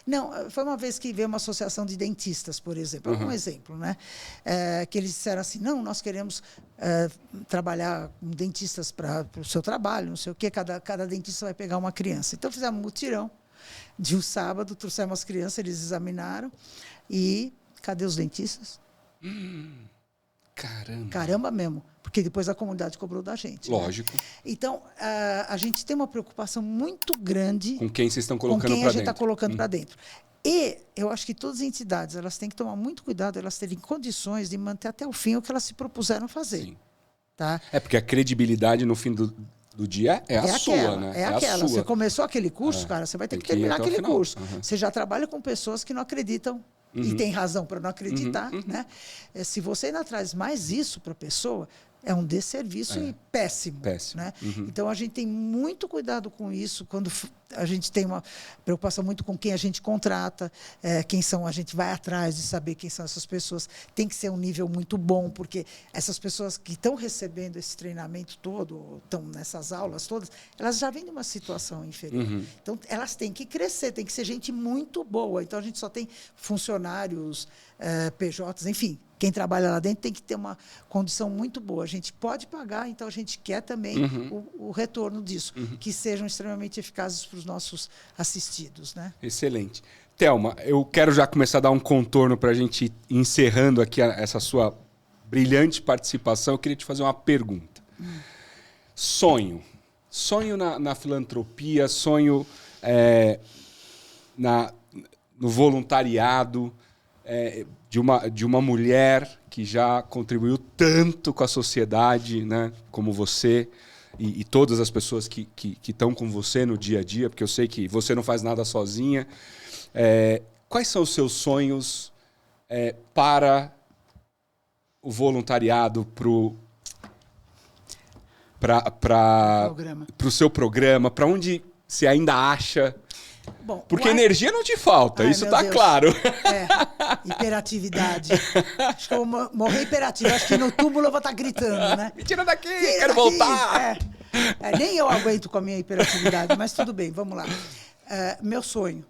Não, foi uma vez que veio uma associação de dentistas, por exemplo. Um exemplo, né? Que eles disseram assim, não, nós queremos trabalhar com dentistas para o seu trabalho, não sei o quê, cada dentista vai pegar uma criança. Então, fizemos um mutirão de um sábado, trouxemos as crianças, eles examinaram e cadê os dentistas? Caramba mesmo, porque depois a comunidade cobrou da gente. Lógico. Né? Então, a gente tem uma preocupação muito grande com quem vocês estão colocando para dentro. Com quem a gente está colocando para dentro. E eu acho que todas as entidades elas têm que tomar muito cuidado, elas terem condições de manter até o fim o que elas se propuseram fazer. Sim. Tá? Porque a credibilidade no fim do dia é a sua, né? É aquela. Você começou aquele curso, cara, você vai ter que terminar aquele curso. Você já trabalha com pessoas que não acreditam e tem razão para não acreditar. Né? Se você ainda traz mais isso para a pessoa, é um desserviço e péssimo. Né? Então, a gente tem muito cuidado com isso, quando a gente tem uma preocupação muito com quem a gente contrata, quem são, a gente vai atrás de saber quem são essas pessoas. Tem que ser um nível muito bom, porque essas pessoas que estão recebendo esse treinamento todo, estão nessas aulas todas, elas já vêm de uma situação inferior. Então, elas têm que crescer, tem que ser gente muito boa. Então, a gente só tem funcionários, PJs, enfim, quem trabalha lá dentro tem que ter uma condição muito boa. A gente pode pagar, então a gente quer também o retorno disso, que sejam extremamente eficazes para os nossos assistidos, né? Excelente. Thelma, eu quero já começar a dar um contorno para a gente ir encerrando aqui essa sua brilhante participação. Eu queria te fazer uma pergunta. Sonho. Sonho na filantropia, sonho no voluntariado, de uma mulher que já contribuiu tanto com a sociedade, né, como você e todas as pessoas que estão com você no dia a dia, porque eu sei que você não faz nada sozinha. Quais são os seus sonhos para o voluntariado, para o seu programa, para onde você ainda acha? Bom, porque energia não te falta, isso está claro. Hiperatividade. Acho que eu vou morrer hiperativo. Acho que no túmulo eu vou estar gritando, né? Me tira daqui, quero voltar. Nem eu aguento com a minha hiperatividade, mas tudo bem, vamos lá. Meu sonho.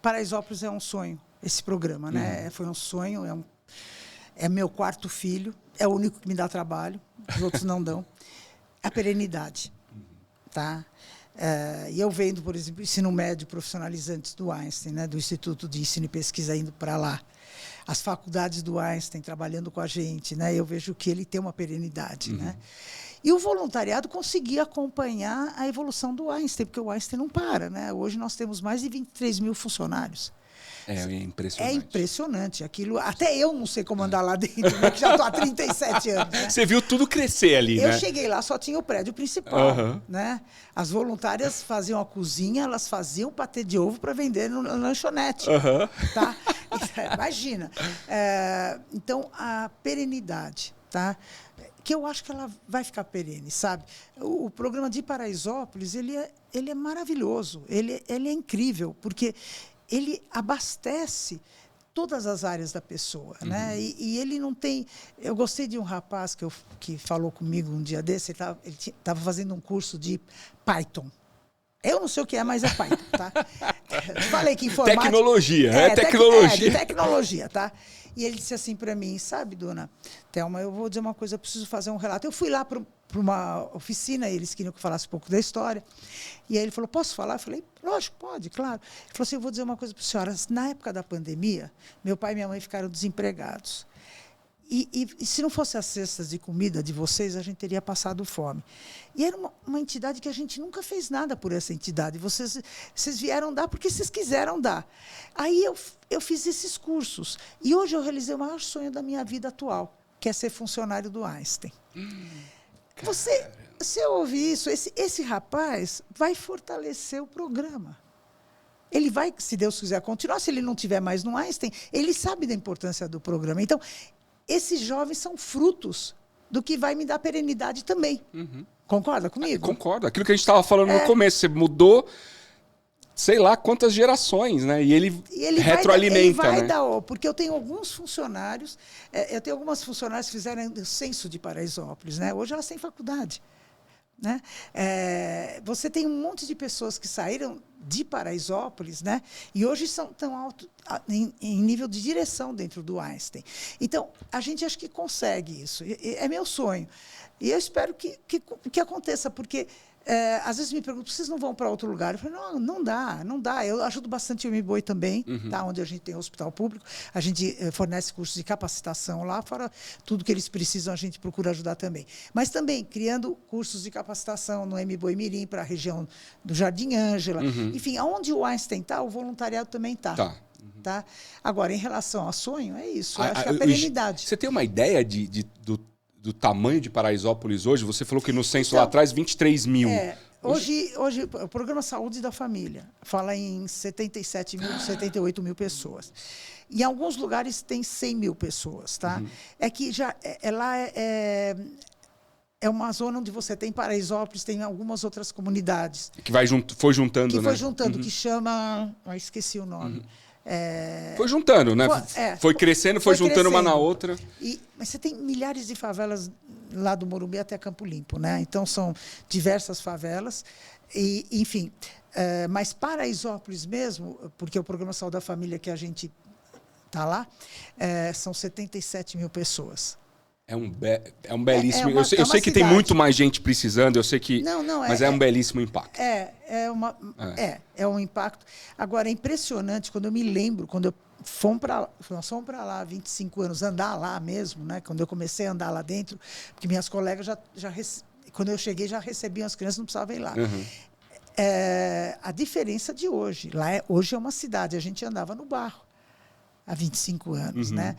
Paraisópolis é um sonho, esse programa, né? Foi um sonho, é meu quarto filho, é o único que me dá trabalho, os outros não dão. A perenidade, tá? E eu vendo, por exemplo, ensino médio profissionalizantes do Einstein, né, do Instituto de Ensino e Pesquisa indo para lá. As faculdades do Einstein trabalhando com a gente, né? Eu vejo que ele tem uma perenidade, né? E o voluntariado conseguia acompanhar a evolução do Einstein, porque o Einstein não para, né? Hoje nós temos mais de 23 mil funcionários. É impressionante. É impressionante. Aquilo, até eu não sei como andar lá dentro, né, que já estou há 37 anos. Né? Você viu tudo crescer ali, né? Eu cheguei lá, só tinha o prédio principal. Né? As voluntárias faziam a cozinha, elas faziam patê de ovo para vender na lanchonete. Tá? Imagina. Então, a perenidade, tá? Que eu acho que ela vai ficar perene, sabe? O programa de Paraisópolis, ele é maravilhoso, ele é incrível, porque ele abastece todas as áreas da pessoa, né? E ele não tem... Eu gostei de um rapaz que falou comigo um dia desse, ele estava fazendo um curso de Python. Eu não sei o que é, mas é Python, tá? Falei que informática... Tecnologia, tecnologia. De tecnologia, tá? E ele disse assim para mim, sabe, dona Thelma, eu vou dizer uma coisa, eu preciso fazer um relato. Eu fui lá para uma oficina, eles queriam que eu falasse um pouco da história. E aí ele falou, posso falar? Eu falei, lógico, pode, claro. Ele falou assim, eu vou dizer uma coisa para a senhora. Na época da pandemia, meu pai e minha mãe ficaram desempregados. E se não fosse as cestas de comida de vocês, a gente teria passado fome. E era uma entidade que a gente nunca fez nada por essa entidade. Vocês vieram dar porque vocês quiseram dar. Aí eu fiz esses cursos. E hoje eu realizei o maior sonho da minha vida atual, que é ser funcionário do Einstein. Você ouve isso, esse rapaz vai fortalecer o programa. Ele vai, se Deus quiser, continuar. Se ele não tiver mais no Einstein, ele sabe da importância do programa. Então, esses jovens são frutos do que vai me dar perenidade também. Concorda comigo? Concordo. Aquilo que a gente estava falando no começo, você mudou, sei lá, quantas gerações, né? E ele retroalimenta, ele vai né? Porque eu tenho alguns funcionários, eu tenho algumas funcionárias que fizeram o censo de Paraisópolis, né? Hoje elas têm faculdade. Né? Você tem um monte de pessoas que saíram de Paraisópolis, né? E hoje estão tão alto em nível de direção dentro do Einstein. Então, a gente acha que consegue isso. É meu sonho. E eu espero que aconteça, porque às vezes me perguntam, vocês não vão para outro lugar? Eu falo, não dá. Eu ajudo bastante o MBOI também, tá? Onde a gente tem hospital público. A gente fornece cursos de capacitação lá, fora tudo que eles precisam, a gente procura ajudar também. Mas também criando cursos de capacitação no MBOI Mirim, para a região do Jardim Ângela. Enfim, aonde o Einstein está, o voluntariado também está. Tá? Agora, em relação ao sonho, é isso. Eu acho que a perenidade. Você tem uma ideia do tamanho de Paraisópolis hoje? Você falou que no censo lá atrás, 23 mil. Hoje, o Programa Saúde da Família fala em 77 mil, 78 mil pessoas. Em alguns lugares tem 100 mil pessoas. Tá? É que lá é uma zona onde você tem Paraisópolis, tem algumas outras comunidades. Que foi juntando, né? Foi juntando, que chama... esqueci o nome. Foi juntando, né? Foi crescendo, foi juntando uma na outra. Mas você tem milhares de favelas lá do Morumbi até Campo Limpo, né? Então, são diversas favelas. Enfim, mas Paraisópolis mesmo, porque o Programa Saúde da Família que a gente tá lá, são 77 mil pessoas. É um belíssimo... É uma eu sei que tem cidade. muito mais gente precisando, eu sei que... mas é um belíssimo impacto. É um impacto. Agora, é impressionante, quando eu me lembro, nós fomos para lá há 25 anos, andar lá mesmo, né? Quando eu comecei a andar lá dentro, porque minhas colegas quando eu cheguei já recebiam as crianças, não precisavam ir lá. Uhum. A diferença de hoje. Lá hoje é uma cidade, a gente andava no barro há 25 anos. Uhum. Né?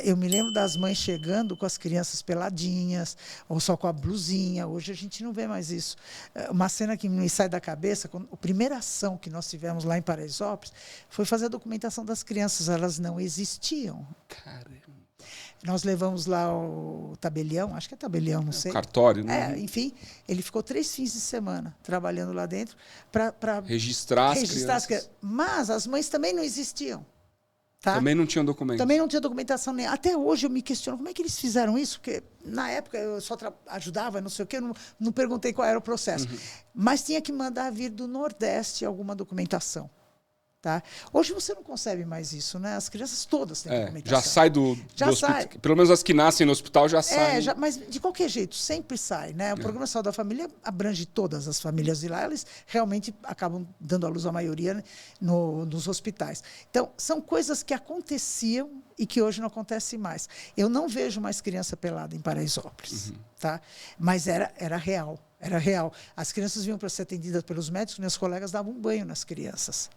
Eu me lembro das mães chegando com as crianças peladinhas, ou só com a blusinha. Hoje a gente não vê mais isso. Uma cena que me sai da cabeça, a primeira ação que nós tivemos lá em Paraisópolis foi fazer a documentação das crianças. Elas não existiam. Caramba. Nós levamos lá o tabelião, acho que é tabelião, não sei. Cartório, né? Enfim, ele ficou 3 fins de semana trabalhando lá dentro para registrar as crianças. Mas as mães também não existiam. Tá? Também não tinham documento. Também não tinha documentação nem. Até hoje eu me questiono como é que eles fizeram isso, porque na época eu só ajudava, não sei o quê, não perguntei qual era o processo. Uhum. Mas tinha que mandar vir do Nordeste alguma documentação. Tá? Hoje você não concebe mais isso, né? As crianças todas têm documentação. Já sai do hospital. Pelo menos as que nascem no hospital já saem. Mas de qualquer jeito, sempre sai, né? O Programa de Saúde da Família abrange todas as famílias de lá, eles realmente acabam dando à luz a maioria, né, nos hospitais. Então, são coisas que aconteciam e que hoje não acontecem mais. Eu não vejo mais criança pelada em Paraisópolis, tá? Mas era real, era real. As crianças vinham para ser atendidas pelos médicos, meus colegas davam um banho nas crianças.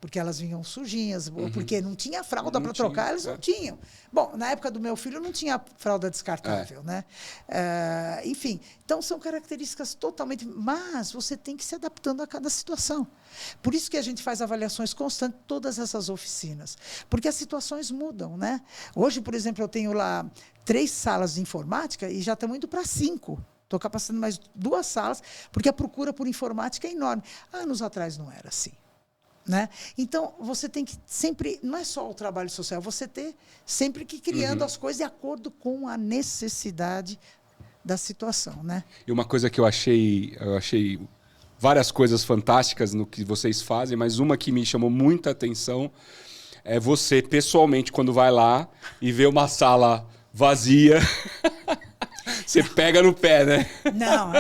Porque elas vinham sujinhas, porque não tinha fralda para trocar, eles não tinham. Bom, na época do meu filho não tinha fralda descartável, né? Enfim, então são características totalmente... Mas você tem que ir se adaptando a cada situação. Por isso que a gente faz avaliações constantes, todas essas oficinas. Porque as situações mudam, né? Hoje, por exemplo, eu tenho lá 3 salas de informática e já estamos indo para 5. Estou capacitando mais 2 salas, porque a procura por informática é enorme. Anos atrás não era assim. Né? Então, você tem que sempre, não é só o trabalho social, você ter sempre que ir criando as coisas de acordo com a necessidade da situação. Né? E uma coisa que eu achei várias coisas fantásticas no que vocês fazem, mas uma que me chamou muita atenção é você, pessoalmente, quando vai lá e vê uma sala vazia... Você pega no pé, né? Não,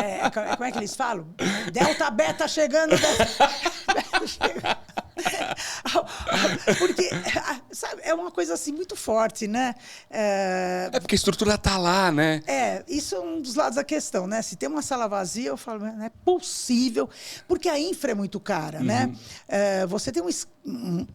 como é que eles falam? Delta Beta chegando. Beta chegando. Porque, sabe, é uma coisa assim muito forte, né? Porque a estrutura está lá, né? Isso é um dos lados da questão, né? Se tem uma sala vazia, eu falo, não é possível, porque a infra é muito cara, né? Você tem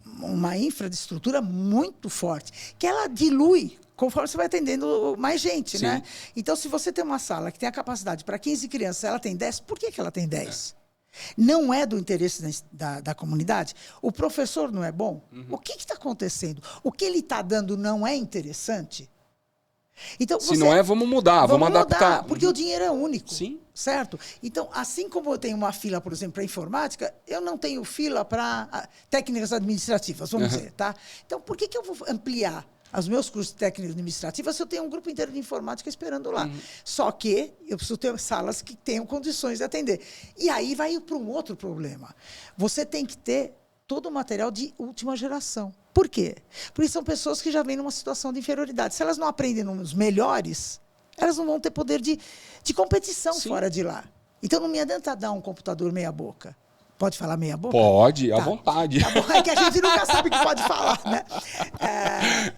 uma infraestrutura muito forte, que ela dilui conforme você vai atendendo mais gente, né? Então, se você tem uma sala que tem a capacidade para 15 crianças, ela tem 10, por que ela tem 10? Não é do interesse da comunidade? O professor não é bom? O que está acontecendo? O que ele está dando não é interessante? Então, se não é, vamos mudar, vamos adaptar. Porque o dinheiro é único. Sim. Certo? Então, assim como eu tenho uma fila, por exemplo, para informática, eu não tenho fila para técnicas administrativas, vamos dizer, tá? Então, por que eu vou ampliar os meus cursos técnicos administrativos se eu tenho um grupo inteiro de informática esperando lá? Só que eu preciso ter salas que tenham condições de atender. E aí vai para um outro problema. Você tem que ter todo o material de última geração. Por quê? Porque são pessoas que já vêm numa situação de inferioridade. Se elas não aprendem nos melhores, elas não vão ter poder de competição fora de lá. Então, não me adianta dar um computador meia boca. Pode falar meia boca? Pode, à vontade. Tá bom, é que a gente nunca sabe o que pode falar, né?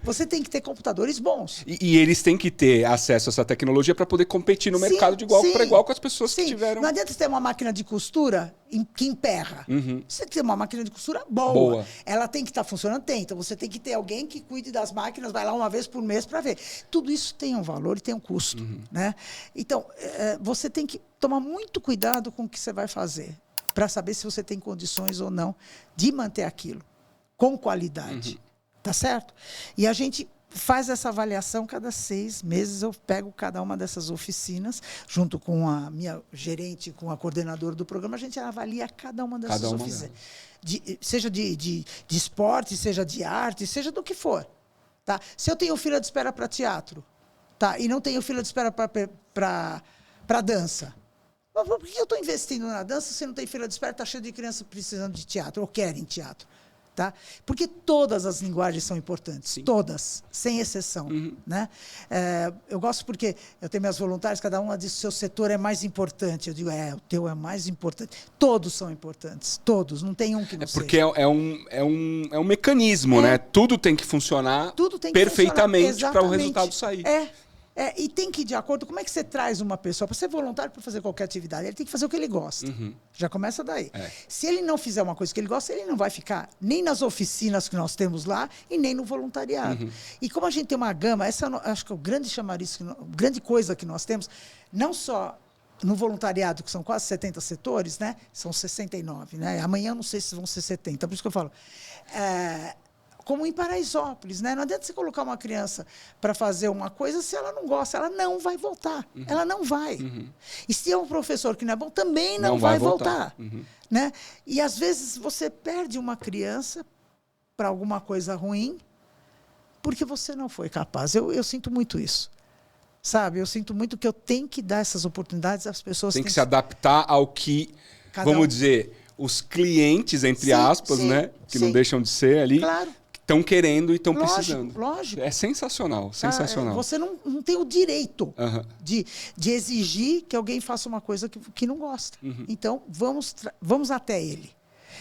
Você tem que ter computadores bons. E eles têm que ter acesso a essa tecnologia para poder competir no mercado de igual para igual com as pessoas que tiveram... Não adianta você ter uma máquina de costura que emperra. Você tem que ter uma máquina de costura boa. Ela tem que estar funcionando? Tem. Então, você tem que ter alguém que cuide das máquinas, vai lá uma vez por mês para ver. Tudo isso tem um valor e tem um custo. Né? Então, você tem que tomar muito cuidado com o que você vai fazer, para saber se você tem condições ou não de manter aquilo com qualidade. Tá certo? E a gente faz essa avaliação cada 6 meses. Eu pego cada uma dessas oficinas, junto com a minha gerente, com a coordenadora do programa, a gente avalia cada uma dessas oficinas. Seja de esporte, seja de arte, seja do que for. Tá? Se eu tenho fila de espera para teatro, tá? E não tenho fila de espera para dança, por que eu estou investindo na dança se não tem fila de espera, está cheio de crianças precisando de teatro ou querem teatro? Tá? Porque todas as linguagens são importantes. Sim. Todas, sem exceção. Né? Eu gosto porque eu tenho minhas voluntárias, cada uma diz que o seu setor é mais importante. Eu digo, o teu é mais importante. Todos são importantes. Todos. Não tem um que não seja. Porque é um mecanismo, né? Tudo tem que funcionar perfeitamente para o resultado sair. E tem que ir de acordo. Como é que você traz uma pessoa para ser voluntário para fazer qualquer atividade? Ele tem que fazer o que ele gosta. Já começa daí. Se ele não fizer uma coisa que ele gosta, ele não vai ficar nem nas oficinas que nós temos lá e nem no voluntariado. E como a gente tem uma gama, essa acho que é o grande chamariz, grande coisa que nós temos, não só no voluntariado, que são quase 70 setores, né? São 69, né? Amanhã eu não sei se vão ser 70, por isso que eu falo. Como em Paraisópolis, né? Não adianta você colocar uma criança para fazer uma coisa se ela não gosta, ela não vai voltar. Ela não vai. E se é um professor que não é bom, também não vai voltar. Né? E às vezes você perde uma criança para alguma coisa ruim porque você não foi capaz. Eu sinto muito isso. Sabe? Eu sinto muito que eu tenho que dar essas oportunidades às pessoas. Tem que se adaptar ao que, vamos dizer, os clientes, entre aspas, né? Que não deixam de ser ali. Claro. Estão querendo e estão precisando. Lógico. É sensacional, sensacional. Você não tem o direito de exigir que alguém faça uma coisa que não gosta. Então, vamos até ele.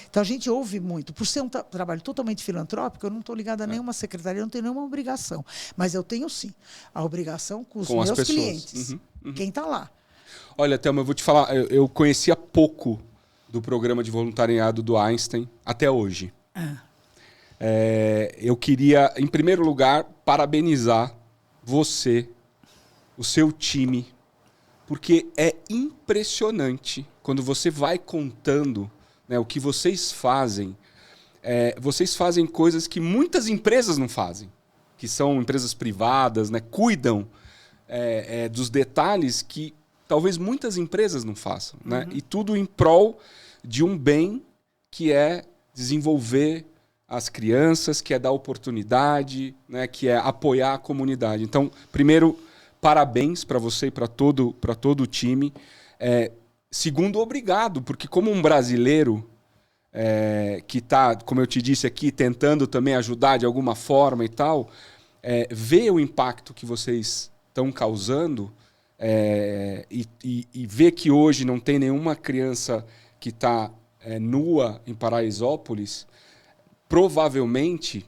Então, a gente ouve muito. Por ser um trabalho totalmente filantrópico, eu não estou ligada a nenhuma secretaria, eu não tenho nenhuma obrigação. Mas eu tenho, sim, a obrigação com os meus clientes. Quem está lá. Olha, Thelma, eu vou te falar, eu conhecia pouco do programa de voluntariado do Einstein até hoje. Eu queria, em primeiro lugar, parabenizar você, o seu time, porque é impressionante quando você vai contando, né, o que vocês fazem. Vocês fazem coisas que muitas empresas não fazem, que são empresas privadas, né, cuidam dos detalhes que talvez muitas empresas não façam. Né? E tudo em prol de um bem que é desenvolver as crianças, que é dar oportunidade, né, que é apoiar a comunidade. Então, primeiro, parabéns para você e para todo o time. Segundo, obrigado, porque como um brasileiro que está, como eu te disse aqui, tentando também ajudar de alguma forma e tal, ver o impacto que vocês estão causando e ver que hoje não tem nenhuma criança que está nua em Paraisópolis, provavelmente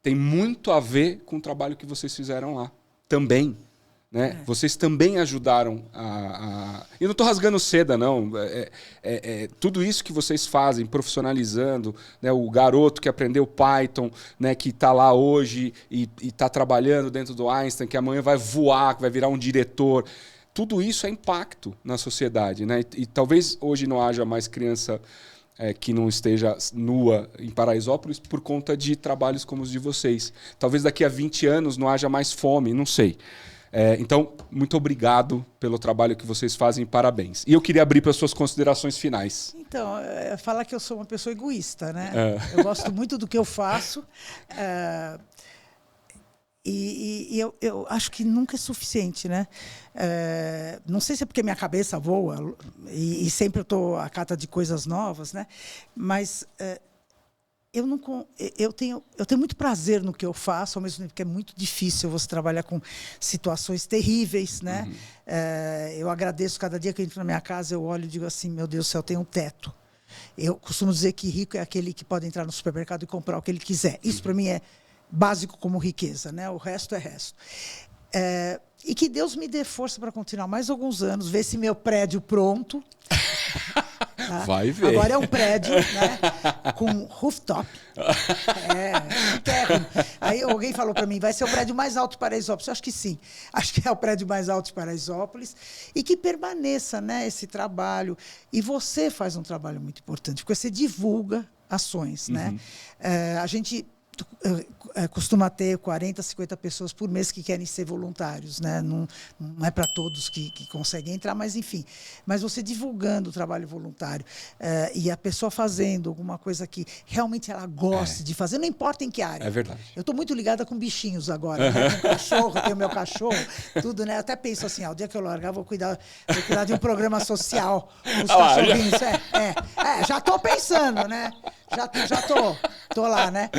tem muito a ver com o trabalho que vocês fizeram lá também. Né? Vocês também ajudaram a... Eu não estou rasgando seda, não. Tudo isso que vocês fazem, profissionalizando, né? O garoto que aprendeu Python, né? Que está lá hoje e está trabalhando dentro do Einstein, que amanhã vai voar, que vai virar um diretor. Tudo isso é impacto na sociedade. Né? E talvez hoje não haja mais criança que não esteja nua em Paraisópolis por conta de trabalhos como os de vocês. Talvez daqui a 20 anos não haja mais fome, não sei. Então, muito obrigado pelo trabalho que vocês fazem, parabéns. E eu queria abrir para as suas considerações finais. Então, falar que eu sou uma pessoa egoísta, né? Eu gosto muito do que eu faço. E eu acho que nunca é suficiente, né? Não sei se é porque minha cabeça voa e sempre eu estou à cata de coisas novas, né? Mas eu tenho muito prazer no que eu faço, ao mesmo tempo que é muito difícil você trabalhar com situações terríveis, né? Eu agradeço cada dia que eu entro na minha casa, eu olho e digo assim, meu Deus do céu, tem um teto. Eu costumo dizer que rico é aquele que pode entrar no supermercado e comprar o que ele quiser. Isso, para mim, é básico como riqueza, né? O resto é resto. E que Deus me dê força para continuar mais alguns anos, ver esse meu prédio pronto. Tá? Vai ver. Agora é um prédio, né, com rooftop. Aí alguém falou para mim, vai ser o prédio mais alto de Paraisópolis. Eu acho que sim. Acho que é o prédio mais alto de Paraisópolis. E que permaneça, né, esse trabalho. E você faz um trabalho muito importante, porque você divulga ações. Né? A gente costuma ter 40, 50 pessoas por mês que querem ser voluntários, né? Não é para todos que conseguem entrar, mas enfim. Mas você divulgando o trabalho voluntário e a pessoa fazendo alguma coisa que realmente ela goste de fazer, não importa em que área. É verdade. Eu estou muito ligada com bichinhos agora, né? Com cachorro, tenho meu cachorro, tudo, né? Eu até penso assim, o dia que eu largar, vou cuidar de um programa social com os cachorrinhos. Já estou pensando, né? Já estou. Tô lá, né?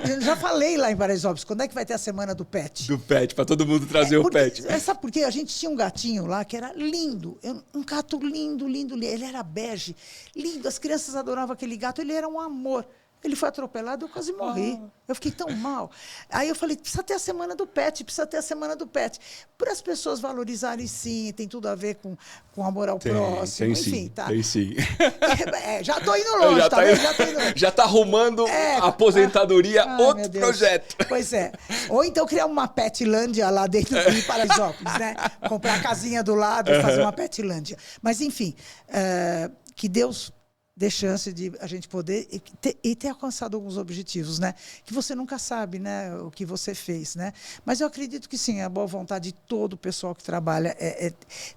Eu já falei lá em Paraisópolis, quando é que vai ter a semana do pet? Do pet, para todo mundo trazer o pet. Sabe por quê? A gente tinha um gatinho lá que era lindo. Um gato lindo, lindo, lindo. Ele era bege, lindo. As crianças adoravam aquele gato, ele era um amor. Ele foi atropelado, eu quase morri. Eu fiquei tão mal. Aí eu falei, precisa ter a semana do pet, precisa ter a semana do pet. Para as pessoas valorizarem, sim, tem tudo a ver com amor ao próximo. Enfim, sim, tá. Tem sim. Já tô indo longe, tá vendo? Já tô indo longe. Já tá arrumando a aposentadoria, outro projeto. Pois é. Ou então criar uma Petlândia lá dentro de Paraisópolis, né? Comprar a casinha do lado e fazer uma Petlândia. Mas, enfim, que Deus dê chance de a gente poder ter alcançado alguns objetivos, né? Que você nunca sabe, né? O que você fez, né? Mas eu acredito que sim, a boa vontade de todo o pessoal que trabalha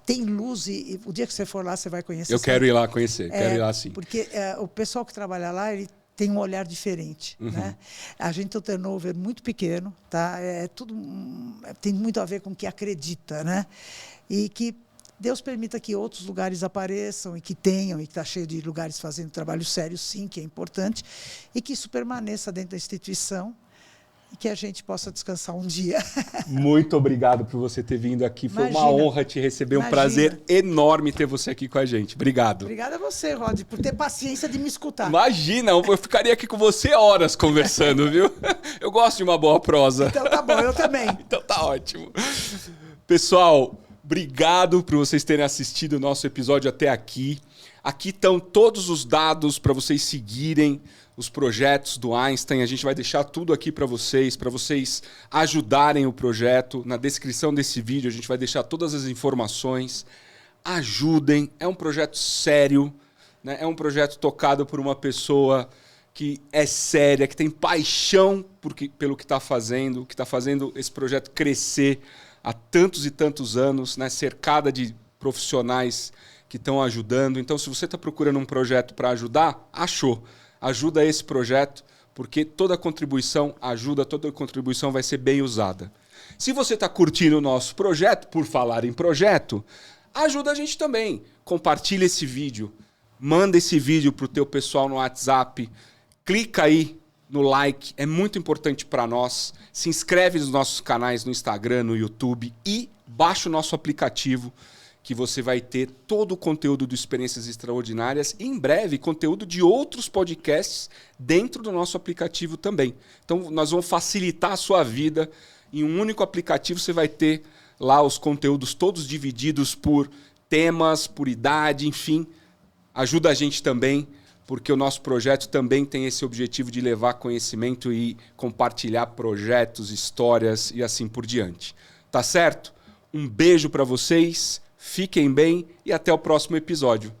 tem luz e o dia que você for lá, você vai conhecer. Eu quero ir lá conhecer, quero ir lá sim. Porque o pessoal que trabalha lá, ele tem um olhar diferente, né? A gente tem um turnover muito pequeno, tá? Tem muito a ver com o que acredita, né? E que Deus permita que outros lugares apareçam e que tenham, e que está cheio de lugares fazendo trabalho sério, sim, que é importante, e que isso permaneça dentro da instituição e que a gente possa descansar um dia. Muito obrigado por você ter vindo aqui. Foi uma honra te receber, um prazer enorme ter você aqui com a gente. Obrigado. Obrigada a você, Rod, por ter paciência de me escutar. Imagina, eu ficaria aqui com você horas conversando, viu? Eu gosto de uma boa prosa. Então tá bom, eu também. Então tá ótimo. Pessoal, obrigado por vocês terem assistido o nosso episódio até aqui. Aqui estão todos os dados para vocês seguirem os projetos do Einstein. A gente vai deixar tudo aqui para vocês ajudarem o projeto. Na descrição desse vídeo a gente vai deixar todas as informações. Ajudem, é um projeto sério, né? É um projeto tocado por uma pessoa que é séria, que tem paixão pelo que está fazendo esse projeto crescer há tantos e tantos anos, né, cercada de profissionais que estão ajudando. Então, se você está procurando um projeto para ajudar, achou. Ajuda esse projeto, porque toda contribuição ajuda, toda contribuição vai ser bem usada. Se você está curtindo o nosso projeto, por falar em projeto, ajuda a gente também. Compartilha esse vídeo, manda esse vídeo para o teu pessoal no WhatsApp, clica aí no like, é muito importante para nós. Se inscreve nos nossos canais no Instagram, no YouTube e baixa o nosso aplicativo, que você vai ter todo o conteúdo do Experiências Extraordinárias e, em breve, conteúdo de outros podcasts dentro do nosso aplicativo também. Então, nós vamos facilitar a sua vida. Em um único aplicativo, você vai ter lá os conteúdos todos divididos por temas, por idade, enfim. Ajuda a gente também, porque o nosso projeto também tem esse objetivo de levar conhecimento e compartilhar projetos, histórias e assim por diante. Tá certo? Um beijo para vocês, fiquem bem e até o próximo episódio.